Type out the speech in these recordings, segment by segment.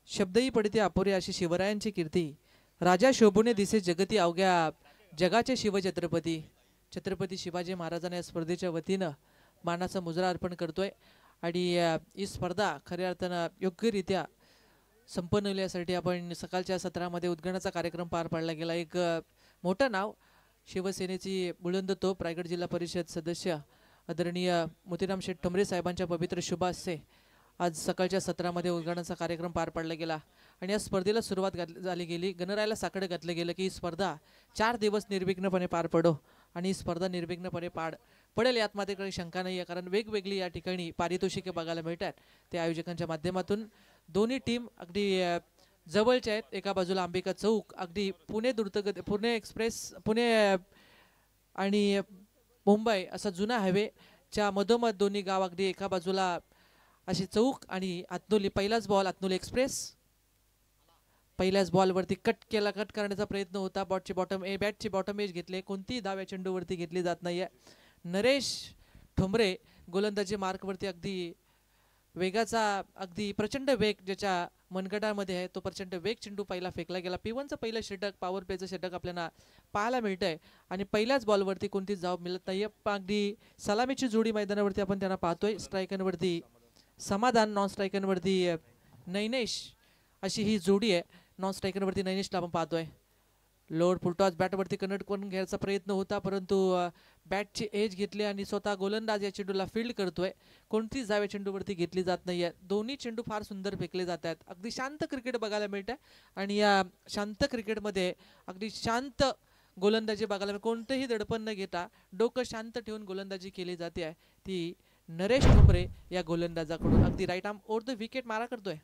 शब्दही पडते अपुरे अशी शिवरायांची कीर्ती. राजा शोभूने दिसे जगती अवघ्या जगाचे शिवछत्रपती. छत्रपती शिवाजी महाराजांना या स्पर्धेच्या वतीनं मानाचा मुजरा अर्पण करतोय. आणि ही स्पर्धा खऱ्या अर्थानं योग्यरित्या संपन्न होण्यासाठी आपण सकाळच्या सत्रामध्ये उद्घाटनाचा कार्यक्रम पार पाडला गेला. एक मोठं नाव शिवसेनेची बुलंद तोप रायगड जिल्हा परिषद सदस्य आदरणीय मोतीराम शेठ ठोंबरे साहेबांच्या पवित्र शुभास्ते आज सकाळच्या सत्रामध्ये उद्घाटनाचा कार्यक्रम पार पाडला गेला. आणि या स्पर्धेला सुरुवात झाली गेली. गणरायाला साकडं घातलं गेलं की ही स्पर्धा 4 दिवस निर्विघ्नपणे पार पडो आणि ही स्पर्धा निर्विघ्नपणे पडेल यात मध्ये काही शंका नाही आहे. कारण वेगवेगळी या ठिकाणी पारितोषिके बघायला मिळतात त्या आयोजकांच्या माध्यमातून. दोन्ही टीम अगदी जवळच्या आहेत. एका बाजूला अंबिका चौक अगदी पुणे एक्सप्रेस पुणे आणि मुंबई असा जुना हायवेच्या मधोमध दोन्ही गाव अगदी एका बाजूला अशी चौक आणि आतनोली. पहिलाच बॉल आतनोली एक्सप्रेस पहिल्याच बॉलवरती कट करण्याचा प्रयत्न होता. बॅटची बॉटम एज घेतले. कोणतीही धाव या चेंडूवरती घेतली जात नाहीये. नरेश ठोंबरे गोलंदाजी मार्कवरती अगदी वेगाचा अगदी प्रचंड वेग ज्याच्या मनगटामध्ये आहे तो प्रचंड वेग चेंडू पहिला फेकला गेला. P1चं पहिलं षटक पॉवर प्लेचं षटक आपल्याला पाहायला मिळतंय आणि पहिल्याच बॉलवरती कोणतीच धाव मिळत नाहीये. अगदी सलामीची जोडी मैदानावरती आपण त्यांना पाहतोय. स्ट्रायकरवरती समाधान, नॉन स्ट्रायकरवरती नैनेश अशी ही जोडी आहे. नॉन स्ट्रायकरवरती नैनेशला आपण पाहतोय. लोअर फुलटॉस बॅटवरती कनेक्ट करून घ्यायचा प्रयत्न होता परंतु बॅटची एज घेतली आणि स्वतः गोलंदाज या चेंडूला फील्ड करतोय. कोणतीच धाव या चेंडूवरती घेतली जात नाहीये. दोन्ही चेंडू फार सुंदर फेकले जात आहेत. अगदी शांत क्रिकेट बघायला मिळतंय आणि या शांत क्रिकेटमध्ये अगदी शांत गोलंदाजी बघायला कोणतेही दडपण न घेता डोकं शांत ठेवून गोलंदाजी केली जाते आहे ती नरेश ठोंबरे या गोलंदाजाकडून. अगदी right arm over the wicket मारा करतोय.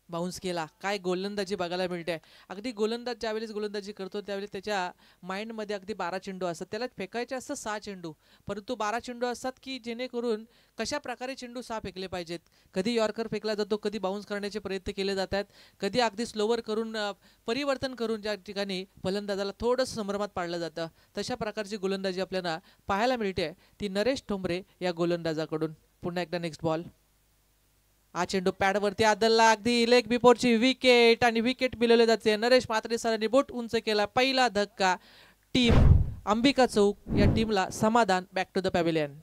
बाउन्स केला. काय गोलंदाजी बघायला मिळते. अगदी गोलंदाज ज्यावेळेस गोलंदाजी करतो त्यावेळेस त्याच्या माइंडमध्ये अगदी 12 चेंडू असतात. त्याला फेकायचे असतात 6 चेंडू परंतु 12 चेंडू असतात की जेणेकरून कशा प्रकारे चेंडू 6 फेकले पाहिजेत. कधी यॉर्कर फेकला जातो, कधी बाउन्स करण्याचे प्रयत्न केले जातात, कधी अगदी स्लोवर करून परिवर्तन करून ज्या ठिकाणी फलंदाजाला थोडंसं संभ्रमात पाडलं जातं. तशा प्रकारची गोलंदाजी आपल्याला पाहायला मिळते ती नरेश ठोंबरे या गोलंदाजाकडून. पुन्हा एकदा नेक्स्ट बॉल. हा चेंडू पॅडवरती आदलला अगदी लेग बिफोरची विकेट आणि विकेट मिळवले जाते. नरेश म्हात्रे सरांनी बोट उंच केला. पहिला धक्का. टीम अंबिका चौक या टीमला समाधान. Back to the pavilion.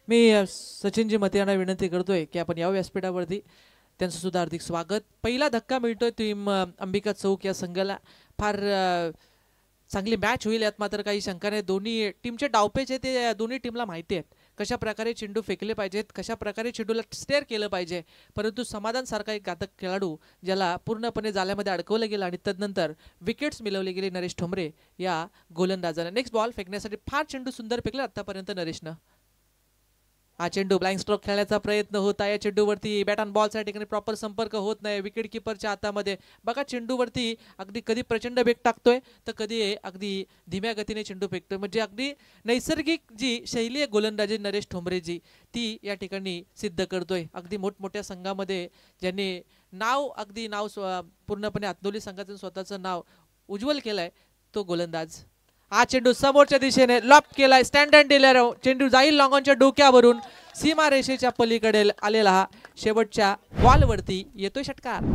मी सचिनजी मते यांना विनंती करतोय की आपण या व्यासपीठावरती त्यांचं सुद्धा हार्दिक स्वागत. पहिला धक्का मिळतोय टीम अंबिका चौक या संघाला. फार चांगली मॅच होईल यात मात्र काही शंका नाही. दोन्ही टीमचे डावपेच आहे ते दोन्ही टीमला माहिती आहेत कशा प्रकारे चेंडू फेकले पाहिजेत, कशा प्रकारे चेंडूला स्टेअर केलं पाहिजे. परंतु समाधान सारखा एक घातक खेळाडू ज्याला पूर्णपणे जाळ्यामध्ये अडकवलं गेलं आणि तदनंतर विकेट्स मिळवले गेले नरेश ठोंबरे या गोलंदाजाने. नेक्स्ट बॉल फेकण्यासाठी फार चेंडू सुंदर फेकले आतापर्यंत नरेशनं. हा चेंडू ब्लाइंड स्ट्रोक खेळण्याचा प्रयत्न होता. या चेंडूवरती बॅट ऑन बॉलच्या ठिकाणी प्रॉपर संपर्क होत नाही विकेट किपरच्या हातामध्ये. बघा चेंडूवरती अगदी कधी प्रचंड वेग टाकतोय तर कधी अगदी धीम्या गतीने चेंडू फेकतोय. म्हणजे अगदी नैसर्गिक जी शैली आहे गोलंदाजी नरेश ठोंबरेजी ती या ठिकाणी सिद्ध करतोय. अगदी मोठमोठ्या संघामध्ये ज्यांनी नाव पूर्णपणे आतनोली संघाचं स्वतःचं नाव उज्ज्वल केलंय तो गोलंदाज. हा चेंडू समोरच्या दिशेने लॉप केलाय. स्टँडर्ड डिलर चेंडू जाईल लॉंगॉनच्या डोक्यावरून सीमारेषेच्या पलीकडे आलेला हा शेवटच्या बॉलवरती येतोय षटकार.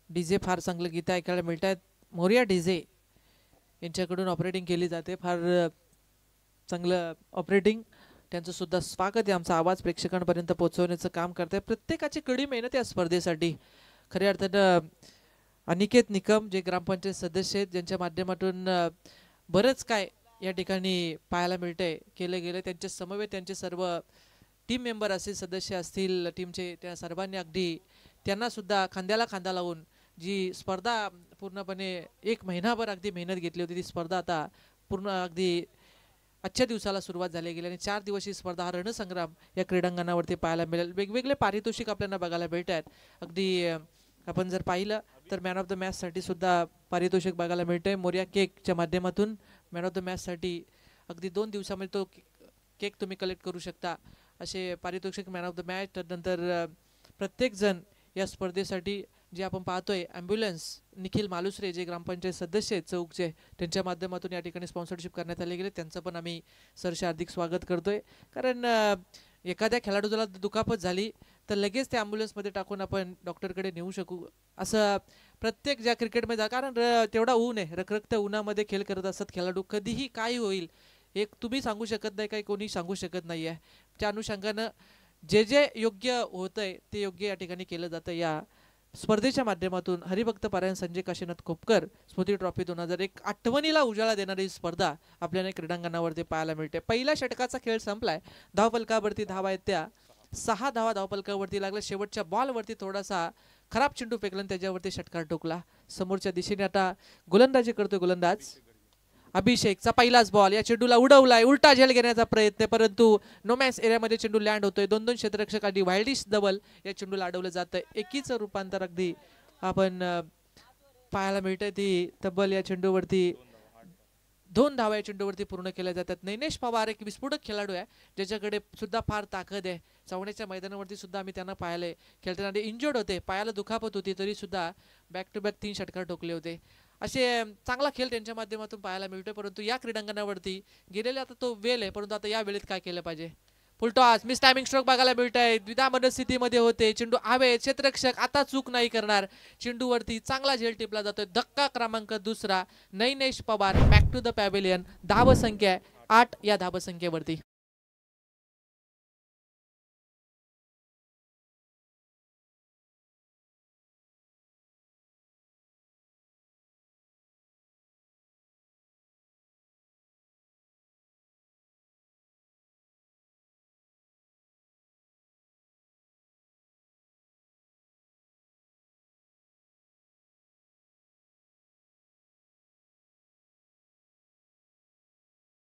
डीजे फार चांगलं गीत ऐकायला मिळत आहेत. मोरिया डीजे यांच्याकडून ऑपरेटिंग केली जाते. फार चांगलं ऑपरेटिंग त्यांचं सुद्धा स्वागत आहे. आमचा आवाज प्रेक्षकांपर्यंत पोहोचवण्याचं काम करते. प्रत्येकाची कडी मेहनत या स्पर्धेसाठी. खऱ्या अर्थानं अनिकेत निकम जे ग्रामपंचायत सदस्य आहेत ज्यांच्या माध्यमातून बरंच काय या ठिकाणी पाहायला मिळतंय केलं गेलं त्यांच्या समवेत त्यांचे सर्व टीम मेंबर असतील सदस्य असतील टीमचे त्या सर्वांनी अगदी त्यांना सुद्धा खांद्याला खांदा लावून जी स्पर्धा पूर्णपणे एक महिनाभर अगदी मेहनत घेतली होती ती स्पर्धा आता पूर्ण अगदी आजच्या दिवसाला सुरुवात झाली गेली आणि 4 दिवसीय स्पर्धा हा रणसंग्राम या क्रीडांगणावरती पाहायला मिळेल वेगवेगळे पारितोषिक आपल्याला बघायला भेटत आहेत अगदी आपण जर पाहिलं तर मॅन ऑफ द मॅचसाठी सुद्धा पारितोषिक बघायला मिळतंय मोरिया केकच्या माध्यमातून मॅन ऑफ द मॅचसाठी अगदी 2 दिवसामध्ये तो केक तुम्ही कलेक्ट करू शकता असे पारितोषिक मॅन ऑफ द मॅच त्यानंतर प्रत्येकजण या स्पर्धेसाठी जे आपण पाहतोय ॲम्ब्युलन्स निखिल मालुसरे जे ग्रामपंचायत सदस्य आहेत चौकचे त्यांच्या माध्यमातून या ठिकाणी स्पॉन्सरशिप करण्यात आले गेले त्यांचं पण आम्ही सरसे हार्दिक स्वागत करतोय कारण एखाद्या खेळाडूला दुखापत झाली तर लगेच त्या ॲम्ब्युलन्समध्ये टाकून आपण डॉक्टरकडे नेऊ शकू असं प्रत्येक ज्या क्रिकेटमध्ये कारण तेवढा ऊन आहे रखरखत्या उन्हामध्ये खेळ करत असतात खेळाडू कधीही काय होईल एक तुम्ही सांगू शकत नाही काही कोणी सांगू शकत नाही आहे त्या अनुषंगानं जे जे योग्य होतंय ते योग्य या ठिकाणी केलं जातं या स्पर्धेच्या माध्यमातून हरिभक्त पारायण संजय काशीनाथ खोपकर स्मृती ट्रॉफी 2001 आठवणीला उजाळा देणारी स्पर्धा आपल्याला क्रीडांगणावरती पाहायला मिळते पहिल्या षटकाचा खेळ संपलाय धावफलकावरती धावा आहेत त्या 6 धावा धावफलकावरती लागल्या शेवटच्या बॉलवरती थोडासा खराब चेंडू फेकला त्याच्यावरती षटकार ठोकला समोरच्या दिशेने आता गोलंदाजी करतोय गोलंदाज अभिषेकचा पहिलाच बॉल या चेंडूला उडवलाय उलटा झेल घेण्याचा प्रयत्न परंतु नोमॅन्स एरियामध्ये चेंडू लँड होतोय 2-2 क्षेत्ररक्षक आधी वाईल्डिश डबल या चेंडूला अडवलं जातंय एकीचं रूपांतर अगदी आपण पाहायला मिळतंय ती तब्बल या चेंडूवरती 2 धावा या चेंडूवरती पूर्ण केल्या जातात नैनेश पवार एक विस्फोटक खेळाडू आहे ज्याच्याकडे सुद्धा फार ताकद आहे चावण्याच्या मैदानावरती सुद्धा आम्ही त्यांना पाहिले खेळताना इंजर्ड होते पायाला दुखापत होती तरी सुद्धा बॅक टू बॅक 3 षटकार ठोकले होते असे चांगला खेळ त्यांच्या माध्यमातून पाहायला मिळतोय परंतु या क्रीडांगणावरती गेलेले आता तो वेल आहे परंतु आता या वेळेत काय केलं पाहिजे फुलटॉस मिस टायमिंग स्ट्रोक बघायला मिळतंय द्विधा मनस्थितीमध्ये होते चेंडू हवे क्षेत्ररक्षक आता चूक नाही करणार चेंडूवरती चांगला झेल टिपला जातोय धक्का क्रमांक 2 Nainesh Pawar back to the pavilion धावसंख्या 8 या धावसंख्येवरती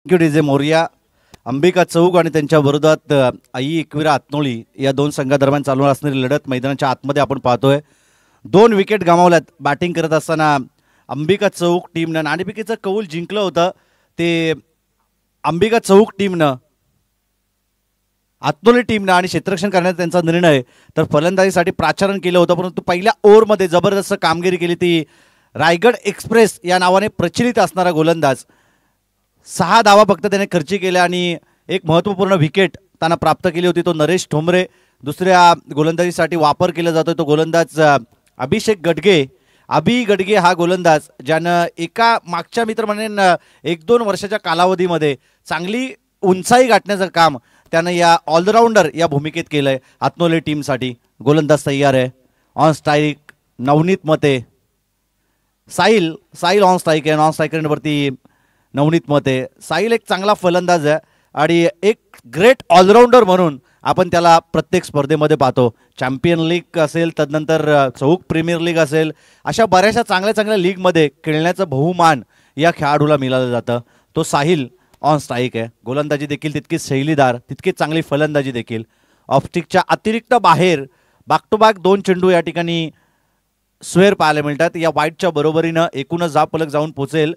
डीजे मोरिया अंबिका चौक आणि त्यांच्या विरोधात आई एकविरा आत्नोळी या 2 संघादरम्यान चालू असणारी लढत मैदानाच्या आतमध्ये आपण पाहतोय 2 विकेट गमावल्यात बॅटिंग करत असताना अंबिका चौक टीमनं नाणेफेकीचं कौल जिंकलं होतं ते अंबिका चौक टीमनं आत्नोळी टीमनं आणि क्षेत्ररक्षण करण्याचा त्यांचा निर्णय तर फलंदाजीसाठी प्राचारण केलं होतं परंतु पहिल्या ओव्हरमध्ये जबरदस्त कामगिरी केली ती रायगड एक्सप्रेस या नावाने प्रचलित असणारा गोलंदाज 6 धावा फक्त त्याने खर्ची केल्या आणि एक महत्त्वपूर्ण विकेट त्यांना प्राप्त केली होती तो नरेश ठोंबरे दुसऱ्या गोलंदाजीसाठी वापर केला जातो तो गोलंदाज अभिषेक गडगे अभि गडगे हा गोलंदाज ज्यानं एका मागच्या मित्र म्हणेन 1-2 वर्षाच्या कालावधीमध्ये चांगली उंचाई गाठण्याचं काम त्यानं या ऑलराऊंडर या भूमिकेत केलंय आत्नोले टीमसाठी गोलंदाज तयार आहे ऑन स्ट्राईक नवनीत मते साहिल ऑन स्ट्राईक आहे ऑन स्ट्राईकरवरती नवनीत मते साहिल एक चांगला फलंदाज आहे आणि एक ग्रेट ऑलराऊंडर म्हणून आपण त्याला प्रत्येक स्पर्धेमध्ये पाहतो चॅम्पियन लीग असेल तदनंतर चौक प्रीमियर लीग असेल अशा बऱ्याचशा चांगल्या लीगमध्ये खेळण्याचं बहुमान या खेळाडूला मिळालं जातं तो साहिल ऑन स्ट्राईक आहे गोलंदाजी देखील तितकीच शैलीदार तितकीच चांगली फलंदाजी देखील ऑफस्टिकच्या अतिरिक्त बाहेर बॅक टू बॅक 2 चेंडू या ठिकाणी स्वेअर पाहायला मिळतात या वाईटच्या बरोबरीनं एकूणच फलक जाऊन पोचेल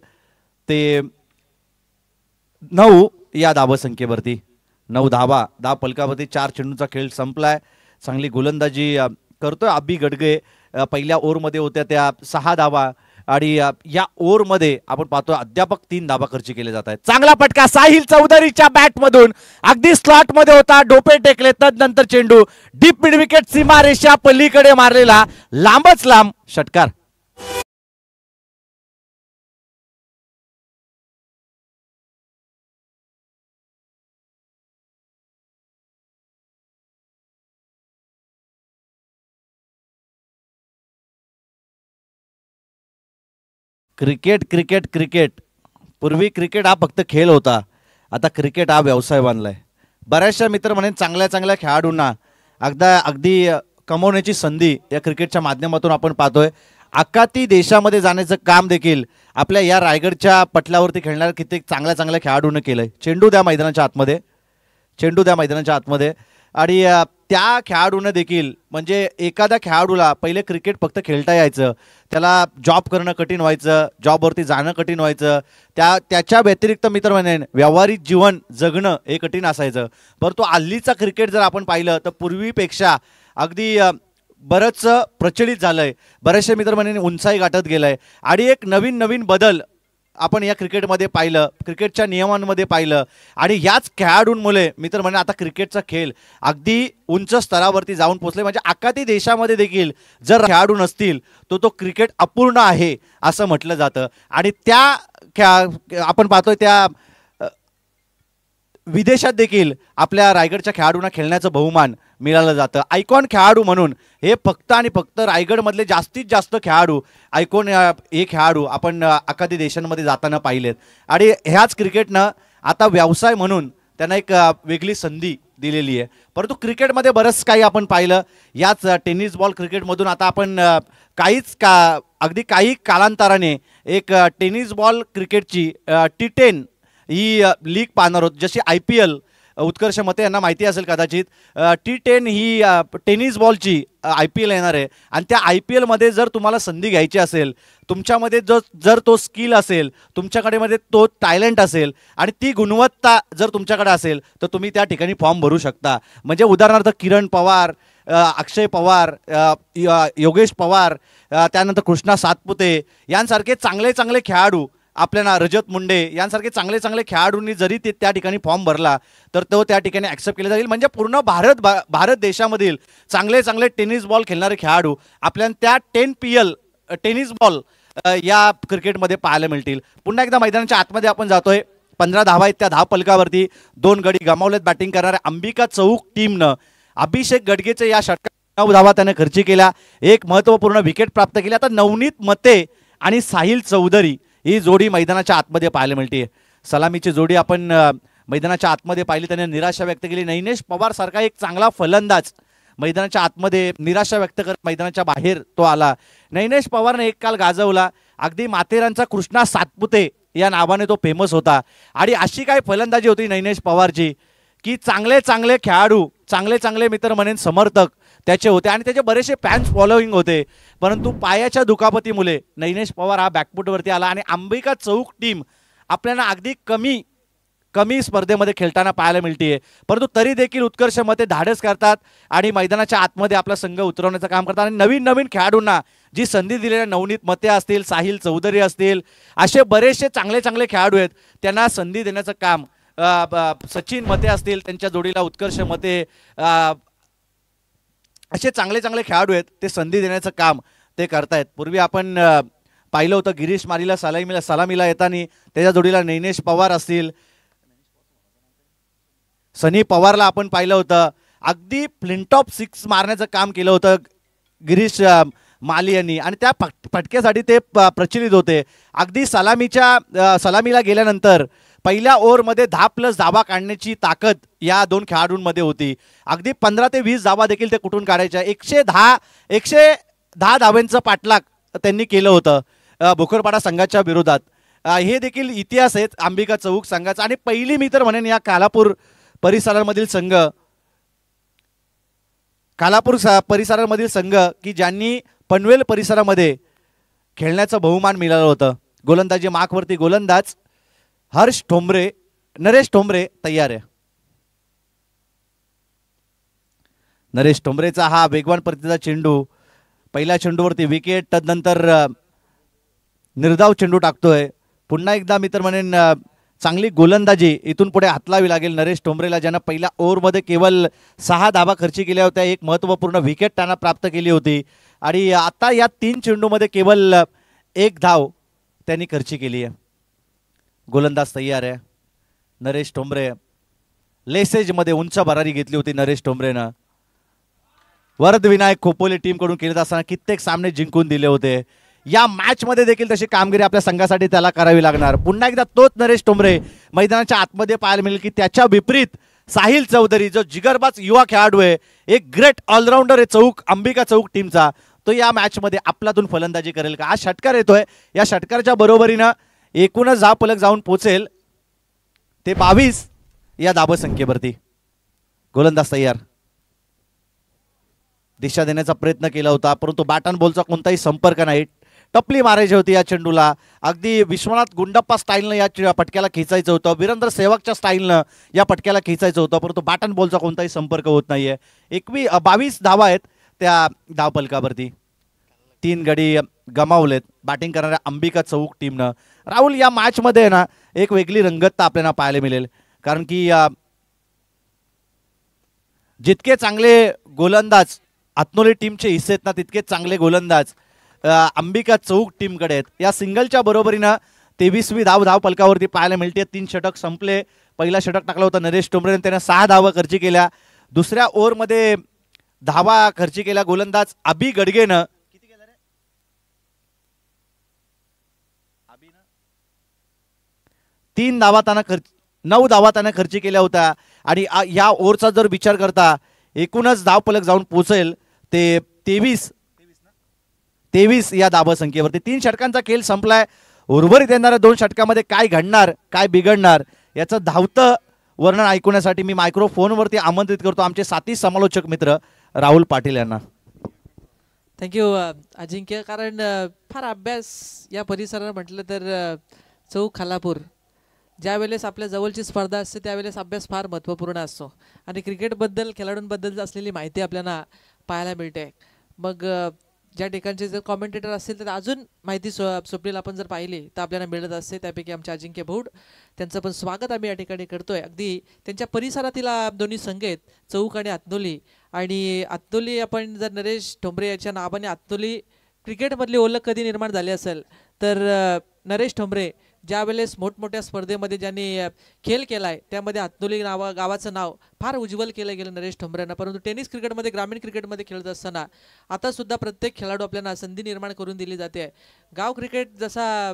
ते 9 या धावसंख्येवरती 9 धावा फलकावरती 4 चेंडूचा खेळ संपलाय चांगली गोलंदाजी करतोय अभि गडगे पहिल्या ओव्हरमध्ये होत्या त्या 6 धावा आणि या ओव्हरमध्ये आपण पाहतो अध्यापक 3 धावा खर्ची केले जात आहेत चांगला फटका साहिल चौधरीच्या बॅटमधून अगदी स्लॉटमध्ये होता डोपे टेकले तदनंतर चेंडू डीप मिड विकेट सीमारेषा पलीकडे मारलेला लांबच लांब षटकार क्रिकेट क्रिकेट क्रिकेट. पूर्वी क्रिकेट हा फक्त खेळ होता, आता क्रिकेट हा व्यवसाय बनलाय. बऱ्याचशा मित्र म्हणेन चांगल्या चांगल्या खेळाडूंना अगदी कमवण्याची संधी या क्रिकेटच्या माध्यमातून आपण पाहतोय. आखाती देशामध्ये जाण्याचं काम देखील आपल्या या रायगडच्या पटलावरती खेळणाऱ्या कित्येक चांगल्या चांगल्या खेळाडूंना केलंय. चेंडू द्या मैदानाच्या आतमध्ये, चेंडू द्या मैदानाच्या आतमध्ये. आणि त्या खेळाडूंना देखील म्हणजे एखाद्या खेळाडूला पहिले क्रिकेट फक्त खेळता यायचं, त्याला जॉब करणं कठीण व्हायचं, जॉबवरती जाणं कठीण व्हायचं, त्याच्या व्यतिरिक्त मित्र म्हणेन व्यावहारिक जीवन जगणं हे कठीण असायचं. परंतु हल्लीचा क्रिकेट जर आपण पाहिलं तर पूर्वीपेक्षा अगदी बरंच प्रचलित झालंय. बरेचसे मित्र म्हणेन उंचाई गाठत गेलंय आणि एक नवीन नवीन बदल आपण या क्रिकेटमध्ये पाहिलं, क्रिकेटच्या नियमांमध्ये पाहिलं. आणि याच खेळाडूंमुळे मित्र म्हणे आता क्रिकेटचा खेळ अगदी उंच स्तरावरती जाऊन पोहोचले. म्हणजे आखाती देशामध्ये देखील जर खेळाडू नसतील तो क्रिकेट अपूर्ण आहे असं म्हटलं जातं. आणि आपण पाहतोय त्या विदेशात देखील आपल्या रायगडच्या खेळाडूंना खेळण्याचं बहुमान मिळालं जातं. आयकॉन खेळाडू म्हणून हे फक्त आणि फक्त रायगडमधले जास्तीत जास्त खेळाडू आयकॉन हे खेळाडू आपण आखाती देशांमध्ये जाताना पाहिलेत. आणि ह्याच क्रिकेटनं आता व्यवसाय म्हणून त्यांना एक वेगळी संधी दिलेली आहे. परंतु क्रिकेटमध्ये बरंच काही आपण पाहिलं. याच टेनिस बॉल क्रिकेटमधून आता आपण अगदी काही कालांतराने एक टेनिस बॉल क्रिकेटची T10 ही लीग पाहणार आहोत. जशी IPL उत्कर्ष मते यांना माहिती असेल कदाचित, T10 ही टेनिस बॉलची IPL येणार आहे. आणि त्या IPLमध्ये जर तुम्हाला संधी घ्यायची असेल, तुमच्यामध्ये जर तो स्किल असेल, तुमच्याकडे तो टॅलेंट असेल आणि ती गुणवत्ता जर तुमच्याकडे असेल तर तुम्ही त्या ठिकाणी फॉर्म भरू शकता. म्हणजे उदाहरणार्थ किरण पवार, अक्षय पवार, योगेश पवार, त्यानंतर कृष्णा सातपुते यांसारखे चांगले चांगले खेळाडू, आपल्याला रजत मुंडे यांसारखे चांगले चांगले खेळाडूंनी जरी ते त्या ठिकाणी फॉर्म भरला तर तो त्या ठिकाणी ॲक्सेप्ट केला जाईल. म्हणजे पूर्ण भारत देशामधील चांगले चांगले टेनिस बॉल खेळणारे खेळाडू आपल्याला त्या 10PL टेनिस बॉल या क्रिकेटमध्ये पाहायला मिळतील. पुन्हा एकदा मैदानाच्या आतमध्ये आपण जातोय. 15 धावा आहेत त्या धावफलकावरती. 2 गडी गमावलेत बॅटिंग करणाऱ्या अंबिका चौक टीमनं. अभिषेक गडगेचे या षटकात 9 धावा त्याने खर्ची केल्या, एक महत्त्वपूर्ण विकेट प्राप्त केली. आता नवनीत मते आणि साहिल चौधरी ही जोडी मैदानाच्या आतमध्ये पाहायला मिळते. सलामीची जोडी आपण मैदानाच्या आतमध्ये पाहिली, त्याने निराशा व्यक्त केली. नैनेश पवार सारखा एक चांगला फलंदाज मैदानाच्या आतमध्ये निराशा व्यक्त करत मैदानाच्या बाहेर तो आला. नैनेश पवारने एक काल गाजवला. अगदी माथेरानचा कृष्णा सातपुते या नावाने तो फेमस होता. आणि अशी काय फलंदाजी होती नैनेश पवारची की चांगले चांगले खेळाडू, चांगले चांगले मित्र म्हणेन समर्थक त्याचे होते आणि त्याचे बरेचसे फॅन्स फॉलोईंग होते. परंतु पायाच्या दुखापतीमुळे नैनेश पवार हा बॅकफुटवरती आला आणि अंबिका चौक टीम आपल्याला अगदी कमी स्पर्धेमध्ये खेळताना पाहायला मिळते. परंतु तरी देखील उत्कर्ष मते धाडस करतात आणि मैदानाच्या आतमध्ये आपला संघ उतरवण्याचं काम करतात. आणि नवीन नवीन खेळाडूंना जी संधी दिलेल्या नवनीत मते असतील, साहिल चौधरी असतील, असे बरेचसे चांगले चांगले खेळाडू आहेत, त्यांना संधी देण्याचं काम सचिन मते असतील, त्यांच्या जोडीला उत्कर्ष मते, असे चांगले चांगले खेळाडू आहेत, ते संधी देण्याचं काम ते करतायत. पूर्वी आपण पाहिलं होतं गिरीश मारीला सलामीला येताना त्याच्या जोडीला नैनेश पवार असतील, सनी पवारला आपण पाहिलं होतं. अगदी फ्लिंटॉप 6 मारण्याचं काम केलं होतं गिरीश माली यांनी आणि त्या फटक्यासाठी ते प्रचलित होते. अगदी सलामीला गेल्यानंतर पहिल्या ओव्हरमध्ये 10+ धावा काढण्याची ताकद या 2 खेळाडूंमध्ये होती. अगदी 15 ते 20 धावा देखील ते कुठून काढायच्या. 110 धावांचं पाठलाग त्यांनी केलं होतं भोकरपाडा संघाच्या विरोधात. हे देखील इतिहास आहेत अंबिका चौक संघाचा. आणि पहिली मी तर म्हणेन या कालापूर परिसरामधील संघ की ज्यांनी पनवेल परिसरामध्ये खेळण्याचं बहुमान मिळालं होतं. गोलंदाजी मार्कवरती गोलंदाज नरेश ठोंबरे तयार आहे. नरेश ठोंबरेचा हा वेगवान पद्धतीचा चेंडू, पहिल्या चेंडूवरती विकेट, तदनंतर निर्धाव चेंडू टाकतोय. पुन्हा एकदा मित्र म्हणेन चांगली गोलंदाजी इथून पुढे हातलावी लागेल नरेश ठोंबरेला, ज्यांना पहिल्या ओव्हरमध्ये केवळ 6 धावा खर्ची केल्या होत्या, एक महत्त्वपूर्ण विकेट त्यांना प्राप्त केली होती. आणि आता या 3 चेंडूमध्ये केवळ 1 धाव त्यांनी खर्ची केली आहे. गोलंदाज तयार आहे नरेश ठोंबरे. लेसेजमध्ये उंच भरारी घेतली होती नरेश ठोंबरेनं. वरद विनायक खोपोली टीमकडून खेळत असताना कित्येक सामने जिंकून दिले होते. या मॅच मध्ये देखील तशी कामगिरी आपल्या संघासाठी त्याला करावी लागणार. पुन्हा एकदा तोच नरेश टोंबरे मैदानाच्या आतमध्ये पाहायला मिळेल की त्याच्या विपरीत साहिल चौधरी जो जिगरबाज युवा खेळाडू आहे, एक ग्रेट ऑलराऊंडर आहे चौक अंबिका चौक टीमचा, तो या मॅच मध्ये आपल्यातून फलंदाजी करेल का? हा षटकार येतोय, या षटकाराच्या बरोबरीनं एकूणच धावफलक जाऊन पोचेल ते 22 या धावसंख्येवरती. गोलंदाज तयार, दिशा देण्याचा प्रयत्न केला होता परंतु बॅट अँड बॉलचा कोणताही संपर्क नाही. टपली मारायची होती या चेंडूला, अगदी विश्वनाथ गुंडप्पा स्टाईलनं या पटक्याला खेचायचं होतं, वीरेंद्र सेवकच्या स्टाईलनं या पटक्याला खेचायचं होतं परंतु बॅट अँड बॉलचा कोणताही संपर्क होत नाहीये. 22 धावा आहेत त्या धावफलकावरती. 3 गडी गमावलेत बॅटिंग करणाऱ्या अंबिका चौक टीमनं. राहुल, या मॅच मध्ये ना एक वेगळी रंगतता आपल्याला पाहायला मिळेल, कारण की जितके चांगले गोलंदाज आत्नोली टीमचे हिस्से आहेत ना, तितकेच चांगले गोलंदाज अंबिका चौक टीमकडे आहेत. या सिंगलच्या बरोबरीनं 23वी धाव फलकावरती पाहायला मिळते. 3 षटक संपले. पहिला षटक टाकला होता नरेश टोंबरेने, त्याने 6 धावा खर्ची केल्या. दुसऱ्या ओव्हरमध्ये धावा खर्ची केल्या गोलंदाज अबी गडगेनं. 3 धावा त्यांना 9 धावा त्याने खर्ची केल्या होत्या आणि या ओव्हरचा जर विचार करता एकूणच धावफलक जाऊन पोहोचेल ते 23 या धावसंख्येवरती. 3 षटकांचा खेळ संपलाय. उर्वरित येणाऱ्या 2 षटकामध्ये काय घडणार, काय बिघडणार याचं धावतं वर्णन ऐकण्यासाठी मी मायक्रोफोनवरती आमंत्रित करतो आमचे साथी समालोचक मित्र राहुल पाटील यांना. थँक्यू अजिंक्य. कारण फार अभ्यास या परिसरात म्हटलं तर चौक खालापूर, ज्या वेळेस आपल्या जवळची स्पर्धा असते त्यावेळेस अभ्यास फार महत्त्वपूर्ण असतो आणि क्रिकेटबद्दल खेळाडूंबद्दल असलेली माहिती आपल्याला पाहायला मिळते. मग ज्या ठिकाणचे जर कॉमेंटेटर असतील तर अजून माहिती स्वप्नील आपण जर पाहिली तर आपल्याला मिळत असते. त्यापैकी आमचे अजिंक्य भौड, त्यांचं पण स्वागत आम्ही या ठिकाणी करतोय. अगदी त्यांच्या परिसरातील दोन्ही संघ आहेत, चौक आणि आत्नोली. आणि आत्नोली आपण जर नरेश ठोंबरे याच्या नावाने आत्नोली क्रिकेटमधली ओळख कधी निर्माण झाली असेल तर नरेश ठोंबरे ज्या वेळेस मोठमोठ्या स्पर्धेमध्ये ज्यांनी खेळ केलाय त्यामध्ये आत्नोली गावाचं नाव फार उज्ज्वल केलं गेलं नरेश ठोंबरेंना. परंतु टेनिस क्रिकेटमध्ये, ग्रामीण क्रिकेटमध्ये खेळत असताना आता सुद्धा प्रत्येक खेळाडू आपल्याला संधी निर्माण करून दिली जाते. गाव क्रिकेट जसा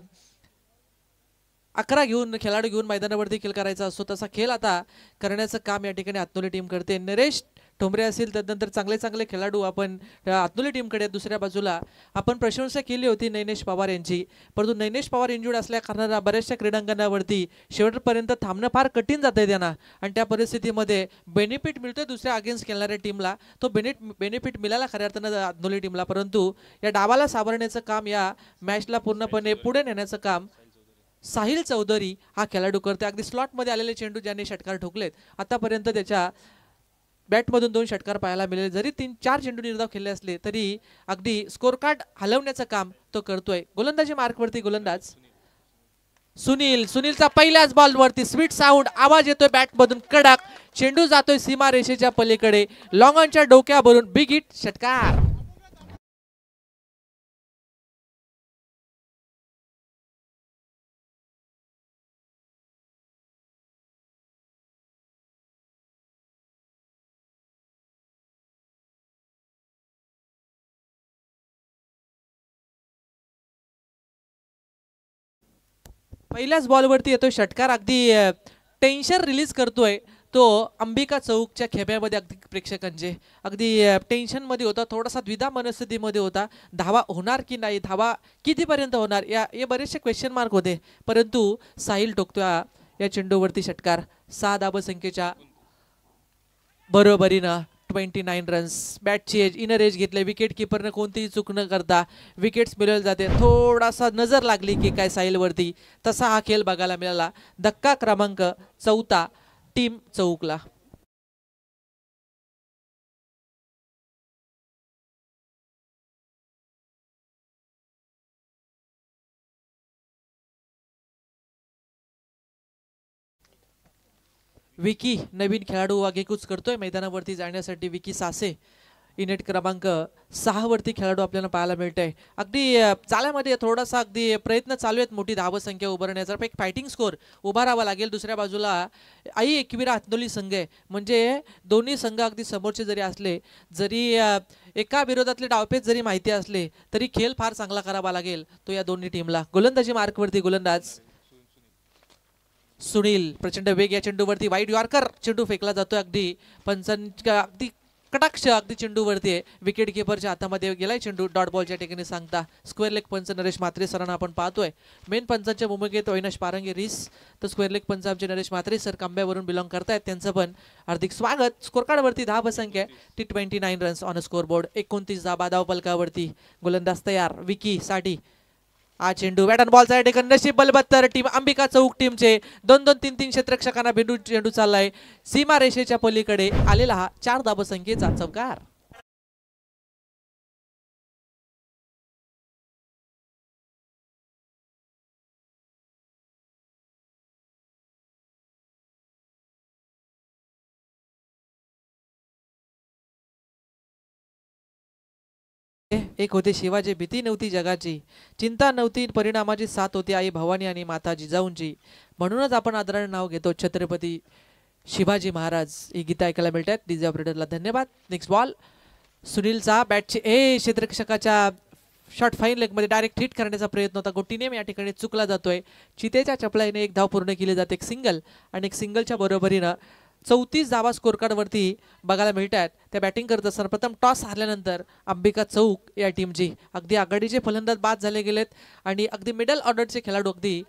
11 खेळाडू घेऊन मैदानावरती खेळ करायचा असतो तसा खेळ आता करण्याचं काम या ठिकाणी आत्नोली टीम करते. नरेश ठोंबरे असतील त्यानंतर चांगले चांगले खेळाडू आपण आत्नोली टीमकडे. दुसऱ्या बाजूला आपण प्रशंसा केली होती नैनेश पवार यांची, परंतु नैनेश पवार इंजुर्ड असल्या कारणानं बऱ्याचशा क्रीडांगणावरती शेवटपर्यंत थांबणं फार कठीण जातंय त्यांना आणि त्या परिस्थितीमध्ये बेनिफिट मिळतोय दुसऱ्या अगेन्स्ट खेळणाऱ्या टीमला. तो बेनिफिट मिळाला खऱ्या अर्थानं आत्नोली टीमला, परंतु या डावाला सावरण्याचं काम, या मॅचला पूर्णपणे पुढे नेण्याचं काम साहिल चौधरी हा खेळाडू करते. अगदी स्लॉटमध्ये आलेले चेंडू ज्यांनी षटकार ठोकलेत आतापर्यंत त्याच्या बॅटमधून 2 षटकार पाहायला मिळाले. जरी 3-4 चेंडू निर्धाव खेळले असले तरी अगदी स्कोर कार्ड हलवण्याचं काम तो करतोय. गोलंदाजी मार्कवरती गोलंदाज सुनीलचा पहिल्याच बॉलवरती स्वीट साऊंड आवाज येतोय बॅटमधून कडक, चेंडू जातोय सीमा रेषेच्या पलीकडे, लॉंग ऑनच्या डोक्यावरून बिग हिट, षटकार. पहिल्याच बॉलवरती येतोय षटकार. अगदी टेन्शन रिलीज करतोय तो अंबिका चौकच्या खेब्यामध्ये. अगदी प्रेक्षकांचे अगदी टेन्शनमध्ये होता, थोडासा द्विधा मनस्थितीमध्ये होता. धावा होणार की नाही, धावा कितीपर्यंत होणार, या बरेचसे क्वेश्चन मार्क होते. परंतु साहिल टोकतोय या चेंडूवरती षटकार. 6 धावसंख्येच्या बरोबरीनं 29 रन्स. बॅटची एज, इनर एज घेतले. विकेट किपरनं कोणतीही चूक न करता विकेट्स मिळवले जाते. थोडासा नजर लागली की काय साहिलवरती, तसा हा खेळ बघायला मिळाला. धक्का क्रमांक 4 टीम चौकला. विकी नवीन खेळाडू आगेकूच करतोय मैदानावरती जाण्यासाठी. विकी सासे इनेट क्रमांक 6 वरती खेळाडू आपल्याला पाहायला मिळतंय. अगदी चाल्यामध्ये थोडासा अगदी प्रयत्न चालू आहेत मोठी धावसंख्या उभारण्याचा. एक फायटिंग स्कोर उभारावा लागेल. दुसऱ्या बाजूला आई एकविरा हातनोली संघ आहे, म्हणजे दोन्ही संघ अगदी समोरचे जरी असले, जरी एका विरोधातले डावपेच जरी माहिती असले, तरी खेळ फार चांगला करावा लागेल तो या दोन्ही टीमला. गोलंदाजी मार्कवरती गोलंदाज सुनील. प्रचंड वेग या चेंडूवरती. वाईड यॉर्कर चेंडू फेकला जातोय. अगदी पंचांच्या अगदी कटाक्ष अगदी चेंडूवरती आहे. विकेट किपरच्या हातामध्ये गेलाय चेंडू. डॉट बॉलच्या ठिकाणी सांगता स्क्वेअर लेग पंच नरेश म्हात्रे सरांना आपण पाहतोय. मेन पंचांच्या भूमिकेत अविनाश पारंगे रीस, तर स्क्वेअर लेग पंच आमचे नरेश म्हात्रे सर कांब्यावरून बिलॉंग करतायत. त्यांचं पण हार्दिक स्वागत. स्कोर कार्डवरती धावसंख्या T29 runs on score board. 29 धाबा धावफलकावरती. गोलंदाज तयार. विकी साठी हा चेंडू बॅट अँड बॉलचा ठिकाणी नशीब बलबत्तर. टीम अंबिका चौक टीमचे 2-2-3-3 क्षेत्ररक्षकांना भेंडू चेंडू चाललाय. सीमा रेषेच्या पलीकडे आलेला हा 4 धावसंख्येचा चौकार. एक होते शिवाजी, भीती नव्हती जगाची, चिंता नव्हती परिणामाची, साथ होती आई भवानी आणि माता जिजाऊंची. म्हणूनच आपण आदराने नाव घेतो छत्रपती शिवाजी महाराज. ही गीत ऐकायला मिळतात. डीजे ऑपरेटरला धन्यवाद. नेक्स्ट बॉल सुनीलचा बॅटची क्षेत्ररक्षकाच्या शॉट फाईन लेग मध्ये डायरेक्ट हिट करण्याचा प्रयत्न होता. गोटीने या ठिकाणी चुकला जातोय. चितेच्या चपलाईने एक धाव पूर्ण केली जाते. एक सिंगल आणि एक सिंगलच्या बरोबरीनं 34 धावा स्कोर कार्डवरती बघायला मिळतात. त्या बॅटिंग करत असताना प्रथम टॉस हारल्यानंतर अंबिका चौक या टीमची अगदी आघाडीचे फलंदाज बाद झाले गेलेत आणि अगदी मिडल ऑर्डरचे खेळाडू अगदी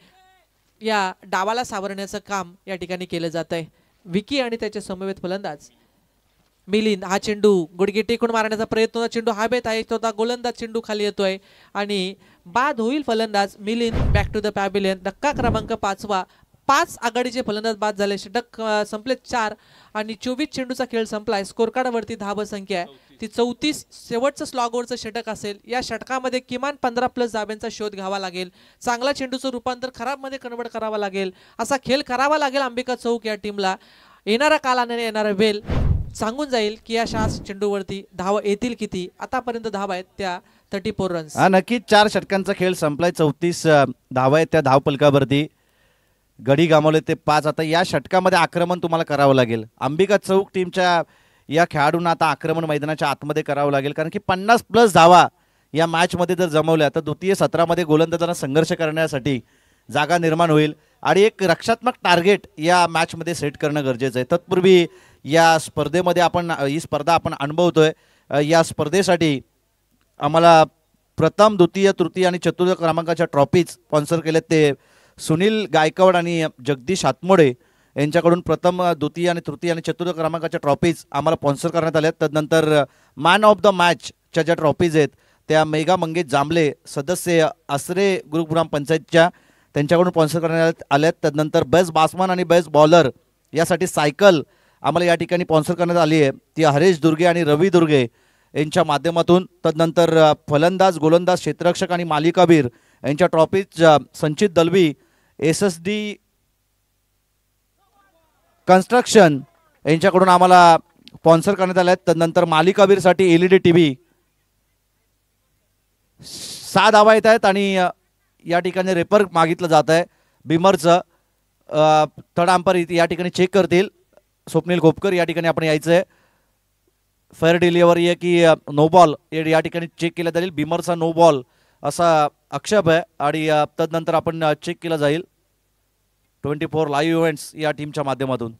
या डावाला सावरण्याचं काम या ठिकाणी केलं जात आहे. विकी आणि त्याचे समवेत फलंदाज मिलिंद. हा चेंडू गुडघे टेकून मारण्याचा प्रयत्न होता. चेंडू हवेत आहे. होता गोलंदाज चेंडू खाली येतोय आणि बाद होईल फलंदाज Milind. Back to the pavilion. धक्का क्रमांक 5वा. 5 आघाडीचे फलंदाज बाद झाले. षटक संपले 4 आणि 24 चेंडूचा खेळ संपलाय. स्कोर कार्डवरती धावसंख्या ती 34. शेवटचं स्लॉगवरचं षटक असेल. या षटकामध्ये किमान 15+ धाब्यांचा शोध घ्यावा लागेल. चांगला चेंडूचं रूपांतर खराब मध्ये कन्वर्ट करावा लागेल. असा खेळ करावा लागेल अंबिका चौक या टीमला. येणारा काल आणि येणारा वेल सांगून जाईल की या 6 चेंडूवरती धावा येतील किती. आतापर्यंत धावा आहेत त्या 34 रन्स. हा नक्कीच 4 षटकांचा खेळ संपलाय. 34 धावा आहेत त्या धावफलकावरती. गडी गमावले ते 5. आता या षटकामध्ये आक्रमण तुम्हाला करावं लागेल. अंबिका चौक टीमच्या या खेळाडूंना आता आक्रमण मैदानाच्या आतमध्ये करावं लागेल, कारण की 50+ धावा या मॅचमध्ये जर जमवल्या तर द्वितीय सत्रामध्ये गोलंदाजांना संघर्ष करण्यासाठी जागा निर्माण होईल आणि एक रक्षात्मक टार्गेट या मॅचमध्ये सेट करणं गरजेचं आहे. तत्पूर्वी या स्पर्धेमध्ये ही स्पर्धा आपण अनुभवतोय. या स्पर्धेसाठी आम्हाला प्रथम, द्वितीय, तृतीय आणि चतुर्थ क्रमांकाच्या ट्रॉफीज स्पॉन्सर केलेत ते सुनील गायकवाड आणि जगदीश हातमोडे यांच्याकडून प्रथम, द्वितीय आणि तृतीय आणि चतुर्थ क्रमांकाच्या ट्रॉफीज आम्हाला स्पॉन्सर करण्यात आल्या. तदनंतर मॅन ऑफ द मॅचच्या ज्या ट्रॉफीज आहेत त्या मेघा मंगेश जांभळे सदस्य आसरे गुरुग्राम पंचायतच्या त्यांच्याकडून स्पॉन्सर करण्यात आल्यात. तदनंतर बेस्ट बॅट्समन आणि बेस्ट बॉलर यासाठी सायकल आम्हाला या ठिकाणी स्पॉन्सर करण्यात आली आहे. ती हरेश दुर्गे आणि रवी दुर्गे यांच्या माध्यमातून. तदनंतर फलंदाज, गोलंदाज, क्षेत्ररक्षक आणि मालिकावीर यांच्या ट्रॉफीज संचित दलवी, SSD कन्स्ट्रक्शन यांच्याकडून आम्हाला स्पॉन्सर करण्यात आले आहेत. तदनंतर मालिकावीरसाठी LED TV 6 धावा येत आहेत आणि या ठिकाणी रेपर मागितलं जात आहे बिमरचं. थर्ड अंपायर या ठिकाणी चेक करतील. स्वप्नील खोपकर या ठिकाणी आपण यायचं आहे. फेअर डिलिव्हरी आहे की नो बॉल या ठिकाणी चेक केलं जाईल. बिमरचा नो बॉल असा आक्षेप आहे आणि तदनंतर आपण चेक केलं जाईल 24 लाईव्ह इव्हेंट्स या टीमच्या माध्यमातून.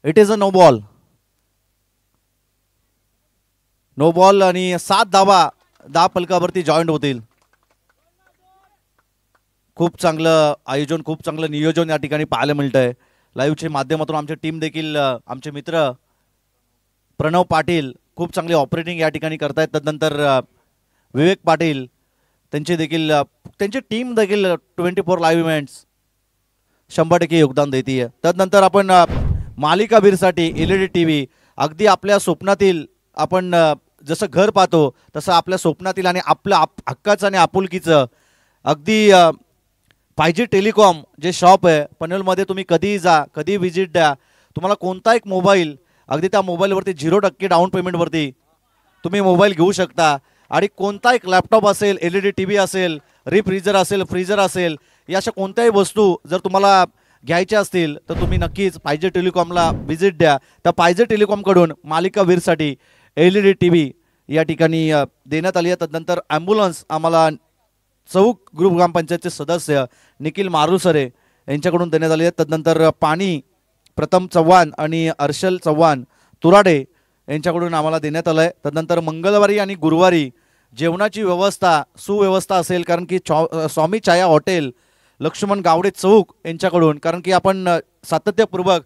It is a no ball. No ball आणि 7 धावा फलकावरती जॉईंट होतील. खूप चांगलं आयोजन, खूप चांगलं नियोजन या ठिकाणी पाहायला मिळतं आहे. लाईव्हच्या माध्यमातून आमची टीम देखील, आमचे मित्र प्रणव पाटील खूप चांगली ऑपरेटिंग या ठिकाणी करतायत. तदनंतर विवेक पाटील त्यांची टीम देखील 24 लाईव्ह इव्हेंट्स 100% योगदान देते. तदनंतर आपण मालिकावीरसाठी LED TV अगदी आपल्या स्वप्नातील आपण जसं घर पाहतो तसं आपल्या स्वप्नातील आणि आपलं हक्काचं आणि आपुलकीचं अगदी फाय जी टेलिकॉम जे शॉप आहे पनवेलमध्ये, तुम्ही कधीही जा, कधीही व्हिजिट द्या. तुम्हाला कोणता एक मोबाईल अगदी त्या मोबाईलवरती 0% डाऊन पेमेंटवरती तुम्ही मोबाईल घेऊ शकता. आणि कोणता एक लॅपटॉप असेल, LED TV असेल, रिफ्रीजर असेल, फ्रीजर असेल, या अशा कोणत्याही वस्तू जर तुम्हाला घ्यायच्या असतील तर तुम्ही नक्कीच फाय जी टेलिकॉमला व्हिजिट द्या. त्या फाय जी टेलिकॉमकडून मालिका वीरसाठी LED TV या ठिकाणी देण्यात आली आहे. तदनंतर ॲम्ब्युलन्स आम्हाला चौक ग्रुप ग्रामपंचायतचे सदस्य निखिल मारुसरे यांच्याकडून देण्यात आली आहे. तदनंतर पाणी प्रथम चव्हाण आणि अर्शल चव्हाण तुराडे यांच्याकडून आम्हाला देण्यात आलं आहे. तदनंतर मंगळवारी आणि गुरुवारी जेवणाची व्यवस्था सुव्यवस्था असेल, कारण की स्वामी छाया हॉटेल लक्ष्मण गावडे चौक यांच्याकडून, कारण की आपण सातत्यपूर्वक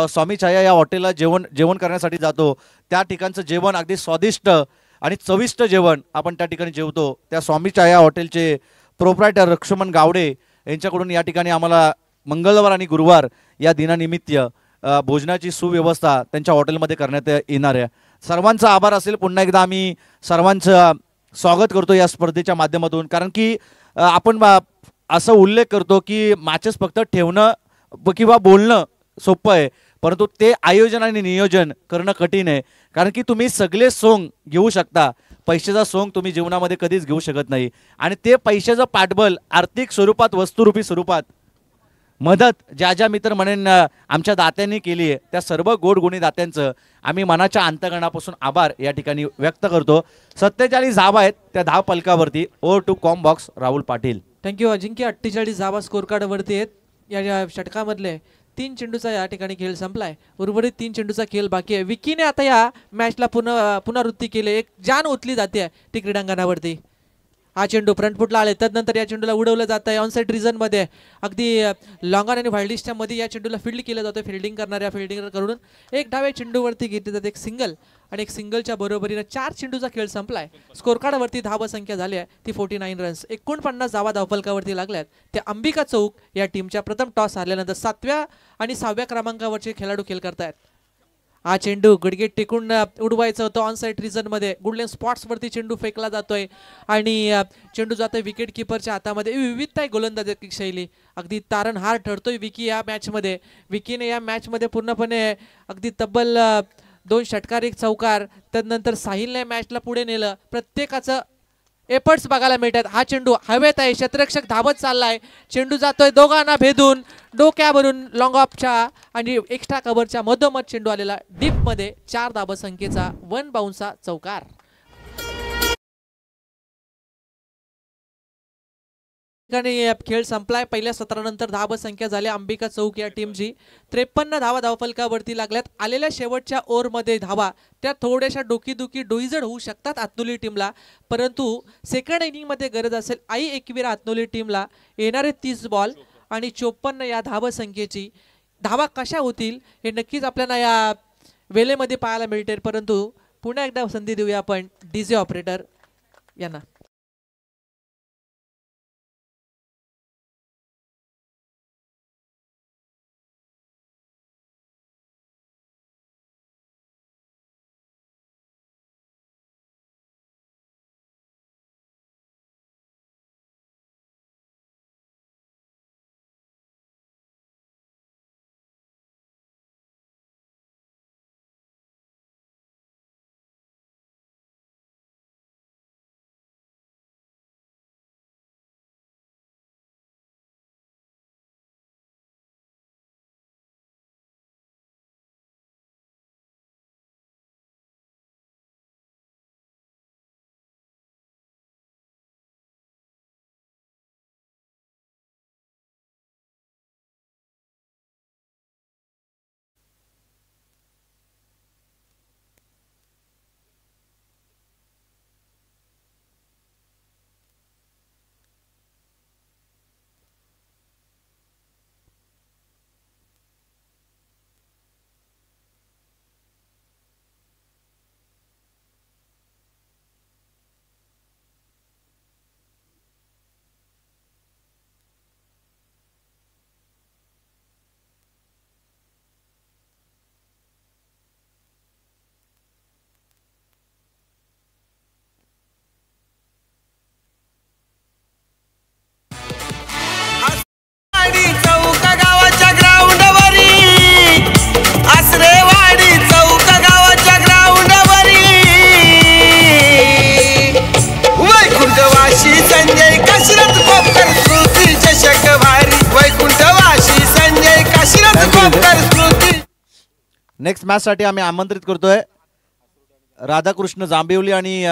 स्वामी छाया या हॉटेलला जेवण करण्यासाठी जातो. त्या ठिकाणचं जेवण अगदी स्वादिष्ट आणि चविष्ट जेवण आपण त्या ठिकाणी जेवतो. त्या स्वामी छाया हॉटेलचे प्रोप्रायटर लक्ष्मण गावडे यांच्याकडून या ठिकाणी आम्हाला मंगळवार आणि गुरुवार या दिनानिमित्त भोजनाची सुव्यवस्था त्यांच्या हॉटेलमध्ये करण्यात येणार आहे. सर्वांचा आभार असेल. पुन्हा एकदा आम्ही सर्वांचं स्वागत करतो या स्पर्धेच्या माध्यमातून, कारण की आपण असं उल्लेख करतो की मॅचेस फक्त ठेवणं किंवा बोलणं सोपं आहे, परंतु ते आयोजन आणि नियोजन करणं कठीण आहे. कारण की तुम्ही सगळे सोंग घेऊ शकता, पैशाचा सोंग तुम्ही जीवनामध्ये कधीच घेऊ शकत नाही. आणि ते पैशाचं पाठबळ आर्थिक स्वरूपात, वस्तुरूपी स्वरूपात मदत ज्या ज्या मित्र म्हणेन आमच्या दात्यांनी केली आहे, त्या सर्व गोडगुणी दात्यांचं आम्ही मनाच्या अंतकरणापासून आभार या ठिकाणी व्यक्त करतो. 47 धावा आहेत त्या धाव फलकावरती. Over to comm box Rahul Patil. Thank you Ajinkya. 48 धावा स्कोर कार्डवरती आहेत. या षटकामधले 3 चेंडूचा या ठिकाणी खेळ संपलाय. उर्वरित 3 चेंडूचा खेळ बाकी आहे. विकीने आता या मॅचला पुनरावृत्ती केली. एक जान ओतली जाते ती क्रीडांगणावरती. हा चेंडू फ्रंट फुटला आले, तदनंतर या चेंडूला उडवलं जात आहे ऑनसाइड रिझन मध्ये. अगदी लॉंगॉन आणि वाईल्डिशच्या मध्ये या चेंडूला फील्ड केलं जातं. फिल्डिंग करणाऱ्या फिल्डिंगरकडून एक डाव्या चेंडूवरती घेतली जाते एक सिंगल, आणि एक सिंगलच्या बरोबरीने 4 चेंडूचा खेळ संपलाय. स्कोर कार्डवरती धावा संख्या झाली आहे ती 49 रन्स. 49 धावा धावफलकावरती लागल्यात. त्या अंबिका चौक या टीमच्या प्रथम टॉस हारल्यानंतर 7व्या आणि 6व्या क्रमांकावरचे खेळाडू खेळ करतायत. हा चेंडू गडगेट टिकून उडवायचं होतं ऑनसाइड रिझन मध्ये. गुडलेन स्पॉट्स वरती चेंडू फेकला जातोय आणि चेंडू जातोय विकेट किपरच्या हातामध्ये. विविधता आहे गोलंदाजी शैली. अगदी तारणहार ठरतोय विकी या मॅच मध्ये. विकीने या मॅच मध्ये पूर्णपणे अगदी तब्बल 2 षटकार 1 चौकार. त्यानंतर साहिलने मॅचला पुढे नेलं. प्रत्येकाचं एफर्ट्स बघायला मिळतात. हा चेंडू हवेत आहे, क्षेत्ररक्षक धावत चाललाय. चेंडू जातोय दोघांना भेदून डोक्यावरून लॉंग ऑफच्या आणि एक्स्ट्रा कव्हरच्या मधोमध चेंडू आलेला डीप मध्ये. 4 धावा संख्येचा 1 बाउन्सचा चौकार. खेळ संपलाय. पहिल्या सत्रानंतर धावा संख्या झाली अंबिका चौक या टीमची 53 धावा धावफलकावरती लागल्यात. आलेल्या शेवटच्या ओव्हरमध्ये धावा त्या थोड्याशा डोकीदुखी डोईजड होऊ शकतात आत्नोली टीमला, परंतु सेकंड इनिंग मध्ये गरज असेल आई एकवीरा आत्नोली टीमला. येणारे 30 बॉल आणि 54 या धावा संख्येची धावा कशा होतील हे नक्कीच आपल्याला या वेळेमध्ये पाहायला मिळते. परंतु पुन्हा एकदा संधी देऊया आपण डीजे ऑपरेटर यांना. नेक्स्ट मॅचसाठी आम्ही आमंत्रित करतोय राधाकृष्ण जांभिवली आणि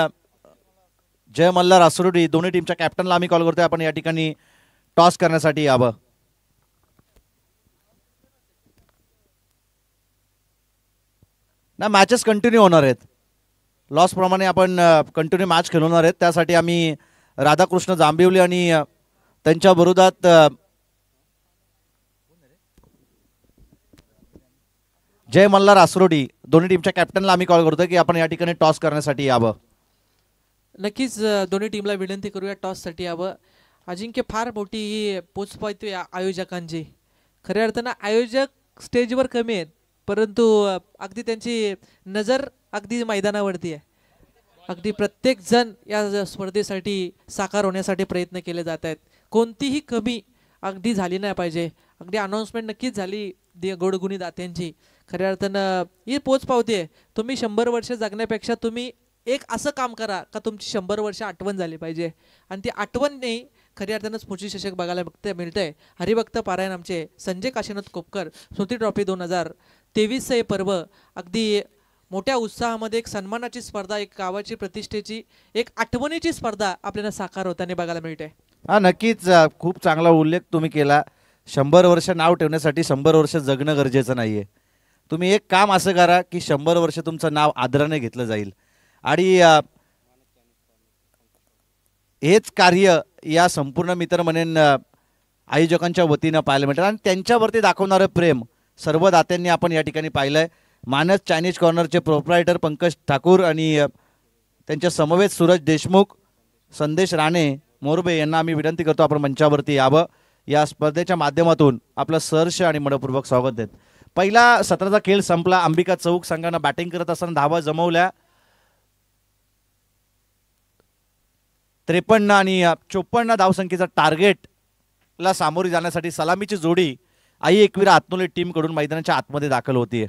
जय मल्हार आसरोडी दोन्ही टीमच्या कॅप्टनला आम्ही कॉल करतोय. आपण या ठिकाणी टॉस करण्यासाठी यावं. ना मॅचेस कंटिन्यू होणार आहेत. लॉस प्रमाणे आपण कंटिन्यू मॅच खेळवणार आहेत. त्यासाठी आम्ही राधाकृष्ण जांभिवली आणि त्यांच्या विरोधात जय मल्हार आसरोडी दोन्ही टीमच्या कॅप्टनला आम्ही कॉल करतोय की आपण या ठिकाणी टॉस करण्यासाठी यावं. नक्कीच दोन्ही टीमला विनंती करूया टॉससाठी यावं. अजिंक्य फार मोठी ही पोच पाहतोय आयोजकांची. खऱ्या अर्थानं आयोजक स्टेजवर कमी आहेत, परंतु अगदी त्यांची नजर अगदी मैदानावरती आहे. अगदी प्रत्येक जण या स्पर्धेसाठी साकार होण्यासाठी प्रयत्न केले जात आहेत. कोणतीही कमी अगदी झाली नाही पाहिजे. अगदी अनाऊन्समेंट नक्कीच झाली गोडगुणी दात्यांची. खऱ्या अर्थानं ही पोच पावते. तुम्ही 100 वर्ष जगण्यापेक्षा तुम्ही एक असं काम करा का तुमची 100 वर्ष आठवण झाली पाहिजे, आणि ती आठवण नाही खऱ्या अर्थानं स्मृतिचषक बघायला मिळतंय. हरिभक्त पारायण आमचे संजय काशीनाथ कोपकर स्मृती ट्रॉफी 2023 हे पर्व अगदी मोठ्या उत्साहामध्ये एक सन्मानाची स्पर्धा, एक गावाची प्रतिष्ठेची, एक आठवणीची स्पर्धा आपल्याला साकार होताना बघायला मिळते. हा नक्कीच खूप चांगला उल्लेख तुम्ही केला. 100 वर्ष नाव ठेवण्यासाठी 100 वर्ष जगणं गरजेचं नाहीये. तुम्ही एक काम असं करा की 100 वर्ष तुमचं नाव आदराने घेतलं जाईल. आणि हेच कार्य या संपूर्ण मित्र म्हणेन आयोजकांच्या वतीनं पाहायला मिळतं आणि त्यांच्यावरती दाखवणारं प्रेम सर्व दात्यांनी आपण या ठिकाणी पाहिलंय. मानस चायनीज कॉर्नरचे प्रोप्रायटर पंकज ठाकूर आणि त्यांच्या समवेत सूरज देशमुख, संदेश राणे, मोरबे यांना आम्ही विनंती करतो आपण मंचावरती यावं. या स्पर्धेच्या माध्यमातून आपलं सहर्ष आणि मनपूर्वक स्वागत देत. पहिला सत्राचा खेळ संपला. अंबिका चौक संघानं बॅटिंग करत असताना धावा जमवल्या. 53 आणि 54 धावसंख्येचा टार्गेटला सामोरी जाण्यासाठी सलामीची जोडी आई एकविरा आत्नोले टीम कडून मैदानाच्या आतमध्ये दाखल होतीये.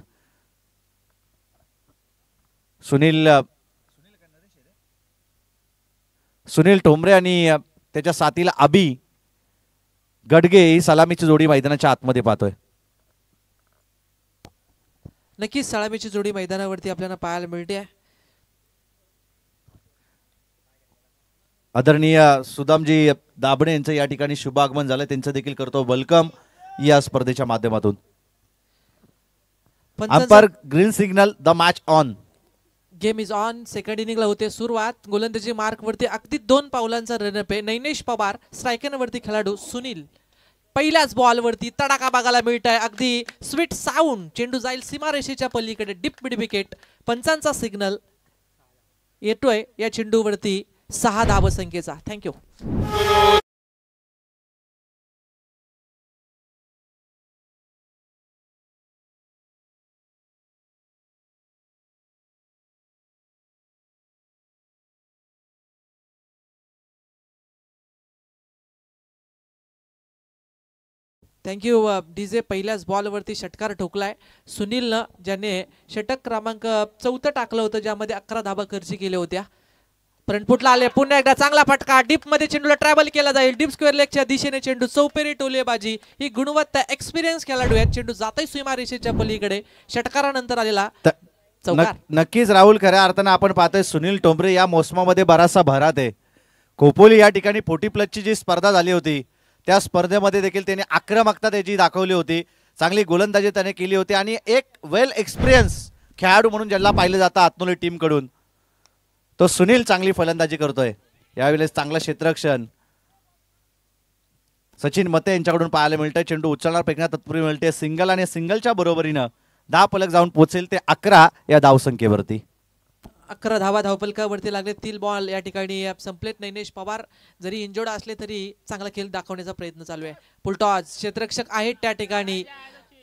सुनील ठोंबरे आणि त्याच्या साथीला अबी गडगे ही सलामीची जोडी मैदानाच्या आतमध्ये पाहतोय. नक्कीच सलामीची जोडी मैदानावरती आपल्याला पाहायला मिळते. आदरणीय सुदामजी दाभणे यांचं या ठिकाणी शुभ आगमन झालं. त्यांचं देखील करतो वेलकम या स्पर्धेच्या माध्यमातून. Umpire green signal, the match on. Game is on. Second इनिंगला होते सुरुवात. गोलंदाजी मार्क वरती अगदी 2 पावलांचा रनअप आहे. नैनेश पवार स्ट्रायकर वरती खेळाडू सुनील. पहिल्याच बॉल वरती तडाखा बघायला मिळत आहे. अगदी स्वीट साऊंड. चेंडू जाईल सीमारेषेच्या पलीकडे. Deep mid wicket. पंचांचा सिग्नल येतोय या चेंडूवरती 6 धावसंख्येचा. थँक्यू. Thank you DJ. पहिल्याच बॉलवरती षटकार ठोकलाय सुनीलनं, ज्याने षटक क्रमांक 4 टाकलं होतं, ज्यामध्ये 11 धावा खर्ची केल्या होत्या. फ्रंटफुटला आले. पुन्हा एकदा चांगला फटका. डीप मध्ये चेंडूला ट्रॅव्हल केला जाईल. डीप स्क्वेअर लेगच्या दिशेने चेंडू. चौपेरी टोलेबाजी. ही गुणवत्ता एक्सपिरियन्स खेळाडू आहेत. चेंडू जातोय सीमारेषेच्या पलीकडे. षटकारानंतर आलेला चौकार. नक्कीच राहुल, खऱ्या अर्थानं आपण पाहतोय सुनील टोंबरे या मोसमामध्ये बराचसा भरात आहे. खोपोली या ठिकाणी 40+ जी स्पर्धा झाली होती त्या स्पर्धेमध्ये देखील त्याने आक्रमकता त्याची दाखवली होती. चांगली गोलंदाजी त्याने केली होती आणि एक वेल एक्सपिरियन्स खेळाडू म्हणून ज्याला पाहिलं जातं आत्नोली टीम कडून, तो सुनील चांगली फलंदाजी करतोय. यावेळेस चांगलं क्षेत्ररक्षण सचिन मते यांच्याकडून पाहायला मिळतंय. चेंडू उचलणार फेकण्यात तत्पूर्वी मिळते सिंगल आणि सिंगलच्या बरोबरीनं 10 फलक जाऊन पोहोचेल ते 11 या धावसंख्येवरती. 11 धावा धावफलकावरती लागले. 3 बॉल या ठिकाणी संपलेत. नैनेश पवार जरी इंजोर्ड असले तरी चांगला खेळ दाखवण्याचा प्रयत्न चालू आहे. फुलटॉस. क्षेत्ररक्षक आहेत त्या ठिकाणी.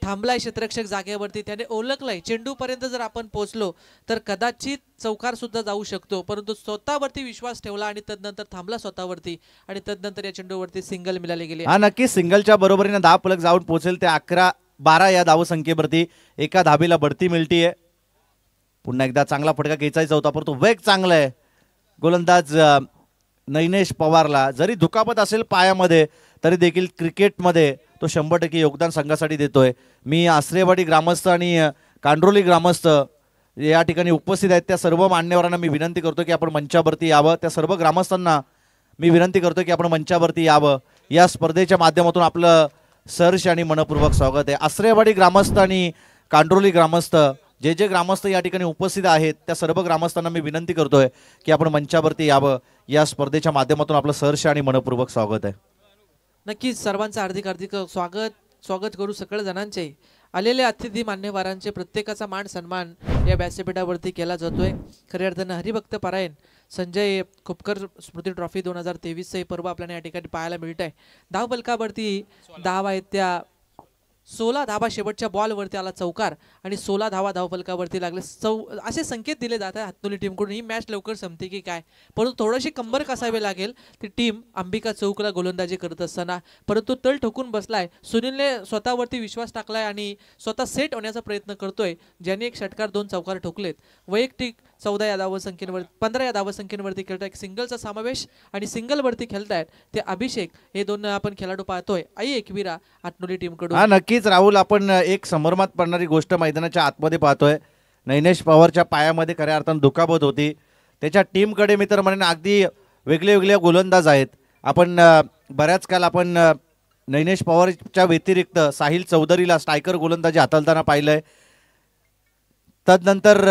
थांबलाय क्षेत्ररक्षक जागेवरती. त्याने ओळखलंय चेंडू पर्यंत जर आपण पोहोचलो तर कदाचित चौकार सुद्धा जाऊ शकतो, परंतु स्वतःवरती विश्वास ठेवला आणि तदनंतर थांबला स्वतःवरती आणि तदनंतर या चेंडूवरती सिंगल मिळाले गेले. हा नक्की सिंगलच्या बरोबरीने 10 फलक जाऊन पोहोचेल ते 11-12 या धावसंख्येवरती. एका धाबीला बढती मिळतीये. पुन्हा एकदा चांगला फटका खेचायचा होता, परंतु वेग चांगला आहे गोलंदाज नैनेश पवारला. जरी दुखापत असेल पायामध्ये तरी देखील क्रिकेटमध्ये तो 100% योगदान संघासाठी देतोय. मी आश्रयवाडी ग्रामस्थ आणि कांड्रोली ग्रामस्थ या ठिकाणी उपस्थित आहेत त्या सर्व मान्यवरांना मी विनंती करतो की आपण मंचावरती यावं। त्या सर्व ग्रामस्थांना मी विनंती करतो की आपण मंचावरती यावं। या स्पर्धेच्या माध्यमातून आपलं सहर्ष आणि मनपूर्वक स्वागत आहे। आश्रयवाडी ग्रामस्थ आणि कांड्रोली ग्रामस्थ जे ग्रामस्थ या ठिकाणी उपस्थित आहेत त्या सर्व ग्रामस्थांना मी विनंती करतोय की आपण मंचावरती यावं। या स्पर्धेच्या माध्यमातून आपलं सहर्ष आणि मनपूर्वक स्वागत आहे। नक्कीच सर्वांचं हार्दिक स्वागत करू सकळ जणांचे। आलेले अतिथी मान्यवरांचे प्रत्येकाचा मान सन्मान या व्यासपीठावरती केला जातोय। खऱ्या अर्थानं हरिभक्त पारायण संजय खोपकर स्मृती ट्रॉफी 2023 हे पर्व आपल्याला या ठिकाणी पाहायला मिळत आहे। धावफलकावरती धावा आहेत त्या 16 धावा शेवटच्या बॉलवरती आला चौकार आणि 16 धावा धावफलकावरती लागले। असे संकेत दिले जात आहेत हातनुली टीमकडून ही मॅच लवकर संपते की काय, परंतु थोडीशी कंबर कसावे लागेल ती टीम अंबिका चौकला गोलंदाजी करत असताना। परंतु तळ ठोकून बसलाय सुनीलने, स्वतःवरती विश्वास टाकलाय आणि स्वतः सेट होण्याचा प्रयत्न करतोय, ज्याने एक षटकार 2 चौकार ठोकलेत। वैयक्तिक 14 या धावसंख्येवर 15 या धावसंख्येवरती खेळताय, सिंगलचा समावेश आणि सिंगलवरती खेळतायत ते अभिषेक, हे दोन आपण खेळाडू पाहतोय। आई एकविरा हातनुली टीमकडून। नक्कीच राहुल, आपण एक समर्मात पडणारी गोष्ट मैदानाच्या आतमध्ये पाहतोय। नैनेश पवारच्या पायामध्ये खऱ्या अर्थानं दुखापत होती, त्याच्या टीमकडे मी तर म्हणेन अगदी वेगळे गोलंदाज आहेत। आपण बऱ्याच काल आपण नैनेश पवारच्या व्यतिरिक्त साहिल चौधरीला स्ट्रायकर गोलंदाजी हाताळताना पाहिलंय। तदनंतर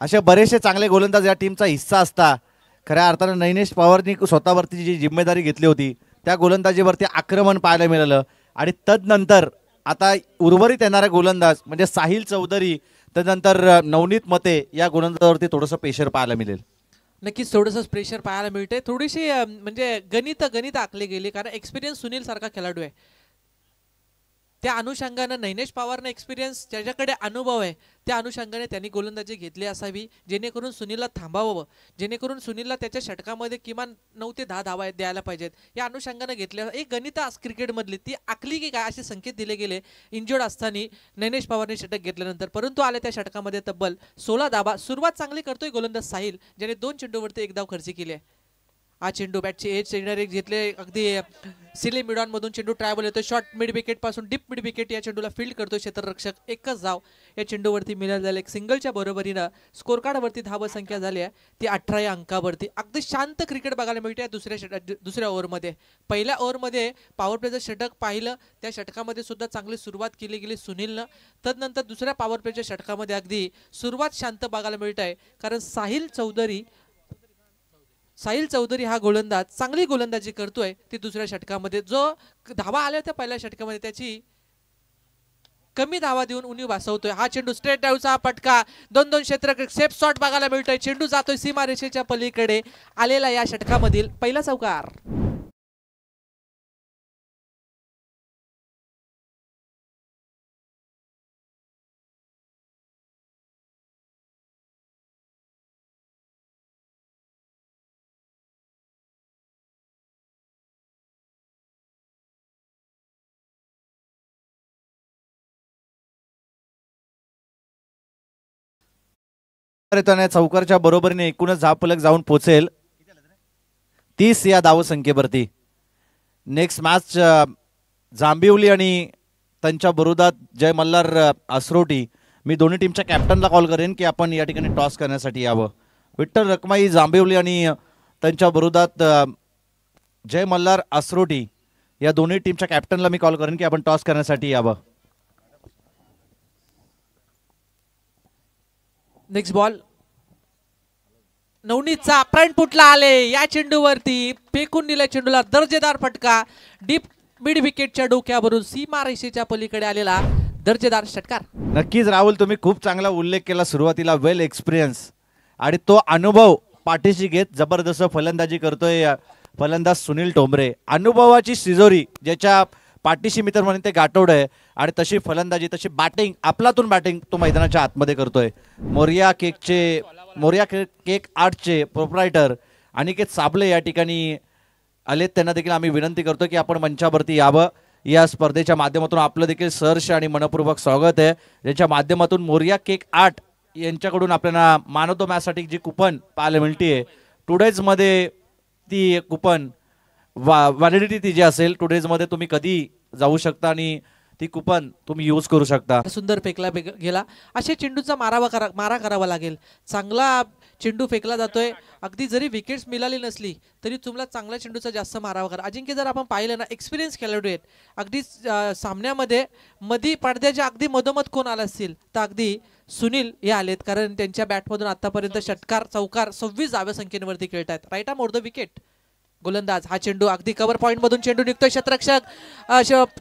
असे बरेचसे चांगले गोलंदाज या टीमचा हिस्सा असता। खऱ्या अर्थानं नैनेश पवारनी स्वतःवरती जी जिम्मेदारी घेतली होती त्या गोलंदाजीवरती आक्रमण पाहायला मिळालं आणि तदनंतर आता उर्वरित येणारा गोलंदाज म्हणजे साहिल चौधरी, तदनंतर नवनीत मते या गोलंदाजावरती थोडंसं प्रेशर पाहायला मिळेल। नक्कीच थोडंसं प्रेशर पाहायला मिळते, थोडीशी म्हणजे गणित आखले गेले, कारण एक्सपिरियन्स सुनील सारखा खेळाडू आहे त्या अनुषंगाने नैनेश पवारने एक्सपिरियन्स, ज्याच्याकडे अनुभव आहे त्या अनुषंगाने त्यांनी गोलंदाजी घेतली असावी, जेणेकरून सुनीलला थांबावं, जेणेकरून सुनीलला त्याच्या षटकामध्ये किमान 9 ते 10 धावा द्यायला पाहिजेत या अनुषंगाने घेतल्या। एक गणित क्रिकेटमधली ती आखली की काय असे संकेत दिले गेले इंजोर्ड असताना नैनेश पवारने षटक घेतल्यानंतर, परंतु आले त्या षटकामध्ये तब्बल 16 धावा। सुरुवात चांगली करतोय गोलंदाज साहिल, ज्याने 2 चेंडूवरती 1 धाव खर्ची केली आहे। हा चेंडू बॅटची एज सेंडर घेतले, अगदी सिले मिडॉन मधून चेंडू ट्रायबल येतो, शॉर्ट मिड विकेट पासून डीप मिड विकेट या चेंडूला फील्ड करतो क्षेत्ररक्षक, एकच धाव या चेंडूवरती मिळाली झाली। एक सिंगलच्या बरोबरीनं स्कोर कार्डवरती धाव संख्या झाली आहे ती 18 या अंकावरती। अगदी शांत क्रिकेट बघायला मिळते दुसऱ्या ओव्हरमध्ये। पहिल्या ओव्हरमध्ये पॉवर प्लेचं षटक पाहिलं, त्या षटकामध्ये सुद्धा चांगली सुरुवात केली गेली सुनीलनं। तदनंतर दुसऱ्या पॉवर प्लेच्या षटकामध्ये अगदी सुरुवात शांत बघायला मिळत आहे, कारण साहिल चौधरी हा गोलंदाज चांगली गोलंदाजी करतोय ती दुसऱ्या षटकामध्ये। जो धावा आल्या त्या पहिल्या षटकामध्ये त्याची कमी धावा देऊन उणीव भासवतोय। हा चेंडू स्ट्रेट ड्राईव्हचा फटका, 2-2 क्षेत्र सेफ शॉट बघायला मिळतोय, चेंडू जातोय सीमारेषेच्या पलीकडे आलेला या षटकामधील पहिला चौकार। चौकारच्या बरोबरीने एकूणच धावफलक जाऊन पोहोचेल 30 या धावसंख्येवरती। नेक्स्ट मॅच जांभिवली आणि त्यांच्या विरोधात जय मल्हार असरोटी। मी दोन्ही टीमच्या कॅप्टनला कॉल करेन की आपण या ठिकाणी टॉस करण्यासाठी यावं। विठ्ठल रखमाई जांभिवली आणि त्यांच्या विरोधात जय मल्हार असरोटी या दोन्ही टीमच्या कॅप्टनला मी कॉल करेन की आपण टॉस करण्यासाठी यावं। नेक्स्ट बॉल नवनीतचा फ्रंट फुटला आले, या चेंडूवरती फेकून दिल्या चेंडूला दर्जेदार फटका, डीप मिड विकेटच्या डोक्यावरून सीमारेषेच्या पलीकडे आलेला दर्जेदार षटकार। नक्कीच राहुल, तुम्ही खूप चांगला उल्लेख केला सुरुवातीला, वेल एक्सपिरियन्स आणि तो अनुभव पाठीशी घेत जबरदस्त फलंदाजी करतोय फलंदाज सुनील टोंबरे। अनुभवाची तिजोरी ज्याच्या पाठीशी मित्र म्हणून ते गाठोड आहे आणि तशी फलंदाजी, तशी बॅटिंग, आपलातून बॅटिंग तो मैदानाच्या आतमध्ये करतोय। मोरिया केक आर्टचे प्रोप्रायटर अनिकेत साबले या ठिकाणी आलेत, त्यांना देखील आम्ही विनंती करतो की आपण मंचावरती यावं। या स्पर्धेच्या माध्यमातून आपलं देखील सहर्ष आणि मनपूर्वक स्वागत आहे, ज्याच्या माध्यमातून मोरिया केक आर्ट यांच्याकडून आपल्याला मान ऑफ द मॅचसाठी जी कुपन पाहायला मिळते टुडेज मध्ये ती कुपन व्हॅलिडिटी ती जी असेल 2 डेजमध्ये तुम्ही कधी जाऊ शकता आणि ती कुपन तुम्ही यूज करू शकता. सुंदर फेकला गेला. अशा चेंडूचा मारा करावा लागेल. चांगला चेंडू फेकला जातोय. अगदी जरी विकेट्स मिळाली नसली तरी तुम्हाला चांगल्या चेंडूचा जास्त मारावा करा. अजिंक्य जर आपण पाहिलं ना, एक्सपिरियन्स खेळाडू आहेत. अगदी सामन्यामध्ये मधी पडद्याच्या अगदी मधोमध कोण आला असतील तर अगदी सुनील हे आलेत, कारण त्यांच्या बॅटमधून आतापर्यंत षटकार चौकार 26 धाव्या संख्येवरती खेळतात. Right arm over the wicket. गोलंदाज हा चेंडू अगदी कव्हर पॉइंट मधून चेंडू निघतोय. क्षेत्ररक्षक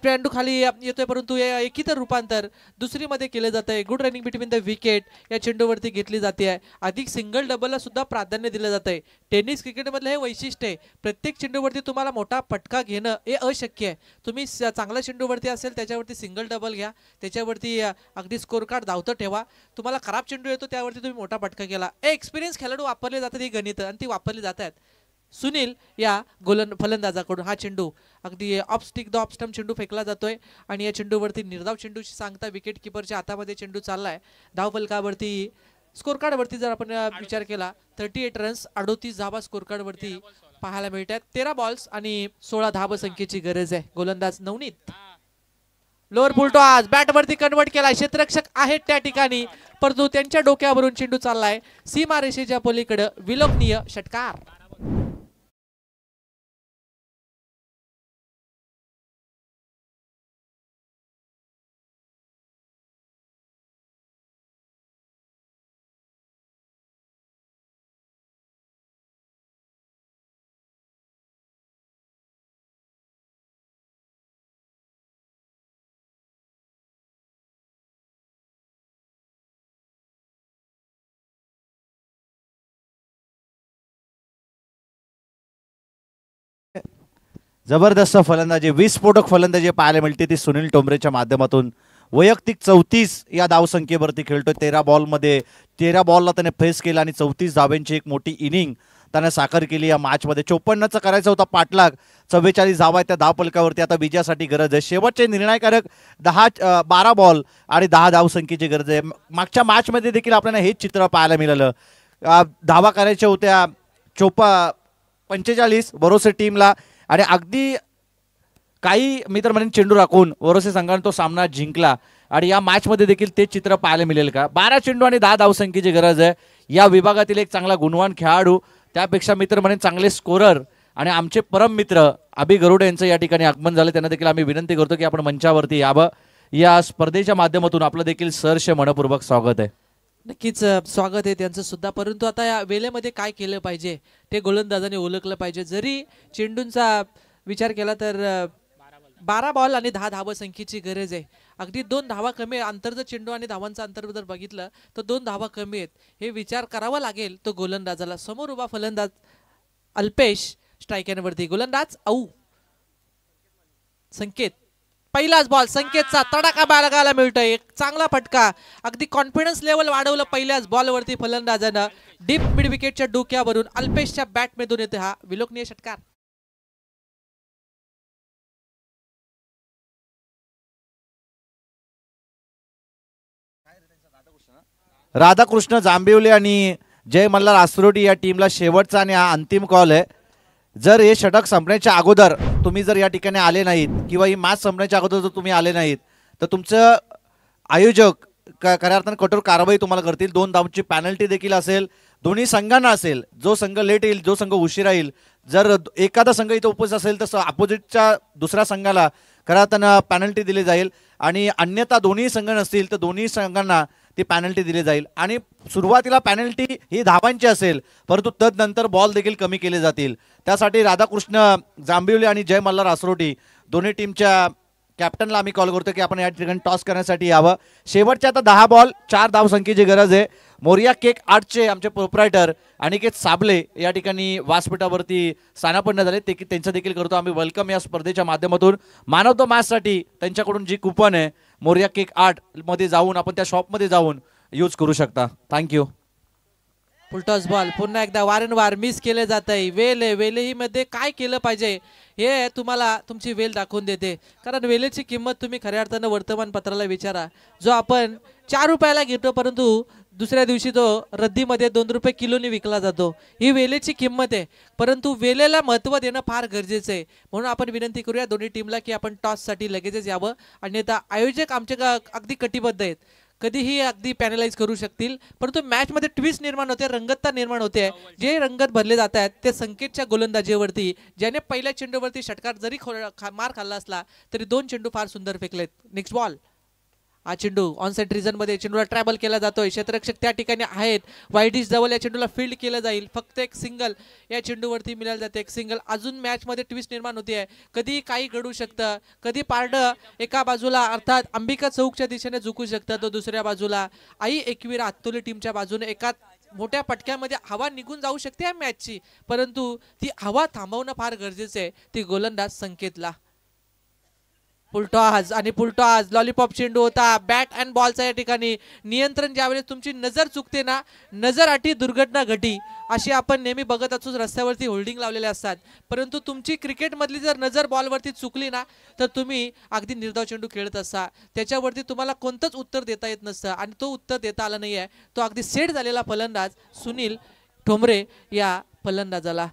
चेंडू खाली येतोय, परंतु एकीतर रूपांतर दुसरी मध्ये केलं जातंय. Good running between the wicket या चेंडूवरती घेतली जाते आहे. अधिक सिंगल डबलला सुद्धा प्राधान्य दिलं जातंय. टेनिस क्रिकेटमधलं हे वैशिष्ट्य आहे. प्रत्येक चेंडूवरती तुम्हाला मोठा फटका घेणं हे अशक्य आहे. तुम्ही चांगल्या चेंडूवरती असेल त्याच्यावरती सिंगल डबल घ्या, त्याच्यावरती अगदी स्कोर कार्ड धावतं ठेवा. तुम्हाला खराब चेंडू येतो त्यावरती तुम्ही मोठा फटका केला. एक्सपिरियन्स खेळाडू वापरले जातात ही गणितं आणि ती वापरली जातात. सुनील या फलंदाजाकडून हा चेंडू अगदी ऑफ स्टंप चेंडू फेकला जातोय आणि या चेंडूवरती निर्धाव चेंडूची सांगता विकेट किपरच्या हातामध्ये चेंडू चाललाय. धाव फलकावरती स्कोर कार्डवरती जर आपण विचार केला 38 रन्स 38 धावा स्कोर कार्डवरती पाहायला मिळतात. 13 बॉल्स आणि 16 धाव संख्येची गरज आहे. गोलंदाज नवनीत लोअर फुलटॉस बॅटवरती कन्वर्ट केला. क्षेत्ररक्षक आहेत त्या ठिकाणी, परंतु त्यांच्या डोक्यावरून चेंडू चाललाय सीमारेषेच्या पलीकडे. विलोभनीय षटकार. जबरदस्त फलंदाजी, विस्फोटक फलंदाजी पाहायला मिळते ती सुनील टोंबरेच्या माध्यमातून. वैयक्तिक 34 या धावसंख्येवरती खेळतोय. 13 बॉलमध्ये 13 बॉलला त्याने फेस केला आणि 34 धावांची एक मोठी इनिंग त्याने साकार केली या मॅचमध्ये. 54चा करायचा होता पाठलाग, 44 धावा त्या धावपलकावरती. आता विजयासाठी गरज आहे. शेवटचे निर्णायकारक 12 बॉल आणि 10 धावसंख्येची गरज आहे. मागच्या मॅचमध्ये देखील आपल्याला हेच चित्र पाहायला मिळालं. धावा करायच्या होत्या 45 भरोसे टीमला आणि अगदी काही मी तर म्हणेन चेंडू राखून वरोसे संघाने तो सामना जिंकला. आणि या मॅचमध्ये देखील ते चित्र पाहायला मिळेल का? 12 चेंडू आणि 10 धावसंख्येची गरज आहे. या विभागातील एक चांगला गुणवान खेळाडू, त्यापेक्षा मी तर म्हणेन चांगले स्कोरर आणि आमचे परम मित्र अभि गरुडे यांचं या ठिकाणी आगमन झालं. त्यांना देखील आम्ही विनंती करतो की आपण मंचावरती यावं. या स्पर्धेच्या माध्यमातून आपलं देखील सहर्ष मनपूर्वक स्वागत आहे. नक्कीच स्वागत आहे त्यांचं सुद्धा, परंतु आता या वेळेमध्ये काय केलं पाहिजे ते गोलंदाजाने ओळखलं पाहिजे. जरी चेंडूंचा विचार केला तर 12 बॉल आणि 10 धावा संख्येची गरज आहे. अगदी 2 धावा कमी आहे. अंतर जर चेंडू आणि धावांचा अंतर जर बघितलं तर 2 धावा कमी आहेत. हे विचार करावा लागेल तो गोलंदाजाला. समोर उभा फलंदाज अल्पेश स्ट्रायकरवरती. गोलंदाज संकेत. पहिलाच बॉल संकेतचा तडाखा बाळगायला मिळतोय. एक चांगला फटका. अगदी कॉन्फिडन्स लेवल वाढवलं पहिल्याच बॉलवरती फलंदाजानं. डीप मिड विकेटच्या डोक्यावरून अल्पेशच्या बॅटमधून येते हा विलोभनीय षटकार. राधाकृष्ण जांभिवली आणि जय मल्हार आसरोटी या टीमला शेवटचा आणि हा अंतिम कॉल आहे. जर हे षटक संपण्याच्या अगोदर तुम्ही जर या ठिकाणी आले नाहीत किंवा ही मॅच संपण्याच्या अगोदर जर तुम्ही आले नाहीत तर तुमचं आयोजक खऱ्या अर्थाने कठोर कारवाई तुम्हाला करतील. 2 धावांची पॅनल्टी देखील असेल. दोन्ही संघांना असेल. जो संघ लेट येईल, जो संघ उशिरा येईल, जर एखादा संघ इथं उपस्थित असेल तर अपोजिटच्या दुसऱ्या संघाला खऱ्या अर्थानं पॅनल्टी दिली जाईल आणि अन्यथा दोन्ही संघ नसतील तर दोन्ही संघांना ती पॅनल्टी दिली जाईल. आणि सुरुवातीला पॅनल्टी ही धावांची असेल, परंतु तदनंतर बॉल देखील कमी केले जातील. त्यासाठी राधाकृष्ण जांभिवली आणि जय मल्हार आसरोटी दोन्ही टीमच्या कॅप्टनला आम्ही कॉल करतो की आपण या ठिकाणी टॉस करण्यासाठी यावं. शेवटचे आता 10 बॉल 4 धावसंख्येची गरज आहे. मोरिया केक आर्टचे आमचे प्रोप्रायटर अनिकेत साबले या ठिकाणी व्यासपीठावरती स्थानापन्न झाले. ते त्यांचं देखील करतो आम्ही वेलकम या स्पर्धेच्या माध्यमातून. मान ऑफ द मॅचसाठी त्यांच्याकडून जी कुपन आहे मोरिया केक आर्ट मध्ये जाऊन आपण त्या शॉपमध्ये जाऊन यूज करू शकता. थँक्यू. फुलटॉस बॉल पुन्हा एकदा वारंवार मिस केले जात आहे. वेलही मध्ये काय केलं पाहिजे हे तुम्हाला तुमची वेल दाखवून देते. कारण वेलेची किंमत तुम्ही खऱ्या अर्थानं वर्तमानपत्राला विचारा. जो आपण 4 रुपयाला घेतो परंतु दुसऱ्या दिवशी तो रद्दीमध्ये 2 रुपये किलोने विकला जातो. ही वेलेची किंमत आहे, परंतु वेलेला महत्त्व देणं फार गरजेचं आहे. म्हणून आपण विनंती करूया दोन्ही टीमला की आपण टॉससाठी लगेचच यावं. अन्यथा आयोजक आमच्या अगदी कटिबद्ध आहेत, कधीही अगदी पॅनलाइज करू शकतील. परंतु मॅचमध्ये ट्विस्ट निर्माण होते, रंगतता निर्माण होते. जे रंगत भरले जात आहेत ते संकेतच्या गोलंदाजीवरती, ज्याने पहिल्या चेंडूवरती षटकार जरी मार खाल्ला असला तरी 2 चेंडू फार सुंदर फेकलेत. Next ball. हा चेंडू ऑनसाइड रिझन मध्ये चेंडूला ट्रॅव्हल केला जातोय. क्षेत्ररक्षक त्या ठिकाणी आहेत. वाईडिश जवळ या चेंडूला फील्ड केलं जाईल. फक्त एक सिंगल या चेंडूवरती मिळालं जाते, एक सिंगल. अजून मॅच मध्ये ट्विस्ट निर्माण होते. कधी काही घडू शकतं, कधी पारडं एका बाजूला अर्थात अंबिका चौकच्या दिशेने झुकू शकतं, तो दुसऱ्या बाजूला आई एकवीरा आत्तोली टीमच्या बाजूने एका मोठ्या पटक्यामध्ये हवा निघून जाऊ शकते या मॅचची, परंतु ती हवा थांबवणं फार गरजेचं आहे. ती गोलंदाज संकेतला. पुलटॉस आणि पुलटॉस लॉलीपॉप चेंडू होता. बॅट अँड बॉलचा या ठिकाणी नियंत्रण. ज्यावेळेस तुमची नजर चुकते ना, नजर आठी दुर्घटना घटी, अशी आपण नेहमी बघत असतो. रस्त्यावरती होल्डिंग लावलेले असतात, परंतु तुमची क्रिकेटमधली जर नजर बॉलवरती चुकली ना तर तुम्ही अगदी निर्धाव चेंडू खेळत असता. त्याच्यावरती तुम्हाला कोणतंच उत्तर देता येत नसतं आणि तो उत्तर देता आला नाही आहे. तो अगदी सेट झालेला फलंदाज सुनील ठोंबरे या फलंदाजाला.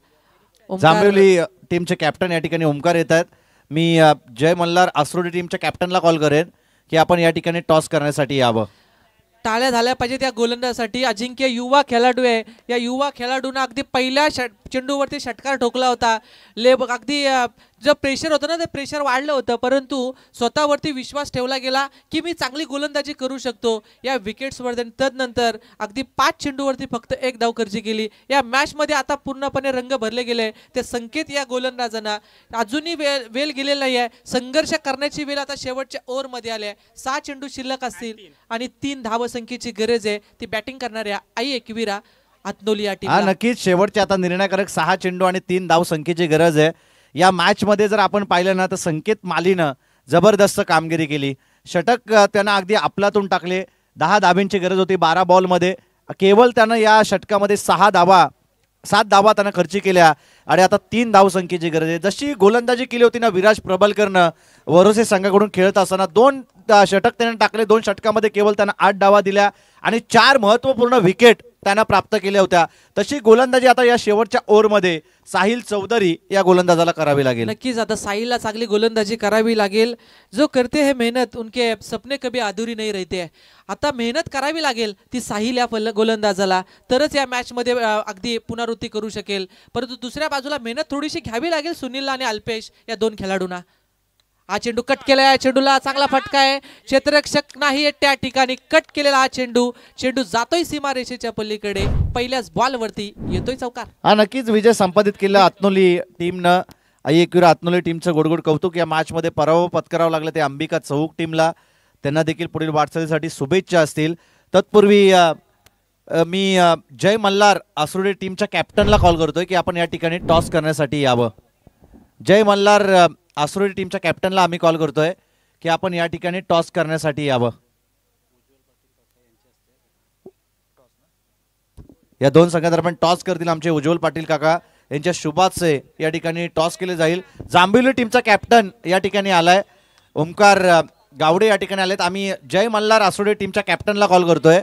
जांभेवली टीमचे कॅप्टन या ठिकाणी ओमकार येत आहेत. मी जय मल्हार आसरोडी टीमच्या कॅप्टनला कॉल करेन की आपण या ठिकाणी टॉस करण्यासाठी यावं. टाळ्या झाल्या पाहिजे त्या गोलंदाजासाठी. अजिंक्य युवा खेळाडू आहे. या युवा खेळाडूनं अगदी पहिल्या चेंडूवरती षटकार ठोकला होता. अगदी जे प्रेशर होतं ना ते प्रेशर वाढलं होतं, परंतु स्वतःवरती विश्वास ठेवला गेला की मी चांगली गोलंदाजी करू शकतो. या विकेट्सवर तदनंतर अगदी 5 चेंडूवरती फक्त 1 धावखर्ची केली. या मॅचमध्ये आता पूर्णपणे रंग भरले गेले. ते संकेत या गोलंदाजांना अजूनही वेळ गेलेला नाही आहे. संघर्ष करण्याची वेळ आता शेवटच्या ओव्हरमध्ये आली आहे. 6 चेंडू शिल्लक असतील आणि 3 धावसंख्येची गरज आहे. ती बॅटिंग करणाऱ्या आई एकवीरा आत्नोली या टीम. नक्कीच शेवटचे आता निर्णायकारक 6 चेंडू आणि 3 धावसंख्येची गरज आहे. या मॅच मध्ये जर आपण पाहिलं ना तर संकेत मालीनं जबरदस्त कामगिरी केली. षटक त्यानं अगदी आपलातून टाकले. 10 धाब्यांची गरज होती 12 बॉलमध्ये. केवळ त्यानं या षटकामध्ये 7 धावा त्यानं खर्ची केल्या आणि आता 3 धावसंख्येची गरज आहे. जशी गोलंदाजी केली होती ना विराज प्रबलकरनं वरोसे संघाकडून खेळत असताना 2 षटक त्यानं टाकले. 2 षटकामध्ये केवळ त्यानं 8 धावा दिल्या आणि 4 महत्त्वपूर्ण विकेट त्यानं प्राप्त केल्या होत्या. तशी गोलंदाजी आता या शेवटच्या ओव्हरमध्ये साहिल चौधरी या गोलंदाजाला करावी लागेल. नक्कीच आता साहिलला चांगली गोलंदाजी करावी लागेल. जो करते है मेहनत उनके सपने कभी अधूरी नहीं रहते. आता मेहनत करावी लागेल ती साहिल या गोलंदाजाला, तरच या मॅचमध्ये अगदी पुनरावृत्ती करू शकेल. परंतु दुसऱ्या बाजूला मेहनत थोडीशी घ्यावी लागेल सुनीलला आणि अल्पेश या 2 खेळाडूंना. हा चेंडू कट केलाय. चेंडूला चांगला फटका आहे. क्षेत्ररक्षक नाही त्या ठिकाणी. कट केलेला हा चेंडू जातोय सीमारेषेच्या पलीकडे. पहिल्याच बॉलवरती येतोय चौकार. हा नक्कीच विजय संपादित केला आत्नोली टीमनं. आई एकवीरा आत्नोली टीमचं गोडगोड कौतुक. या मॅचमध्ये पराभव पत्करावं लागलं ते अंबिका चौक टीमला. त्यांना देखील पुढील वाटचालीसाठी शुभेच्छा असतील. तत्पूर्वी मी जय मल्हार आसरोडी टीमच्या कॅप्टनला कॉल करतोय की आपण या ठिकाणी टॉस करण्यासाठी यावं. जय मल्हार आसरोडी टीमच्या कॅप्टनला आम्ही कॉल करतोय की आपण या ठिकाणी टॉस करण्यासाठी यावं. या 2 संघादरम्यान टॉस करतील आमचे उज्ज्वल पाटील काका यांच्या शुभाचे या ठिकाणी टॉस केले जाईल. जांभेवली टीमचा कॅप्टन या ठिकाणी आलाय. ओमकार गावडे या ठिकाणी आलेत. आम्ही जय मल्हार आसरोडी टीमच्या कॅप्टनला कॉल करतोय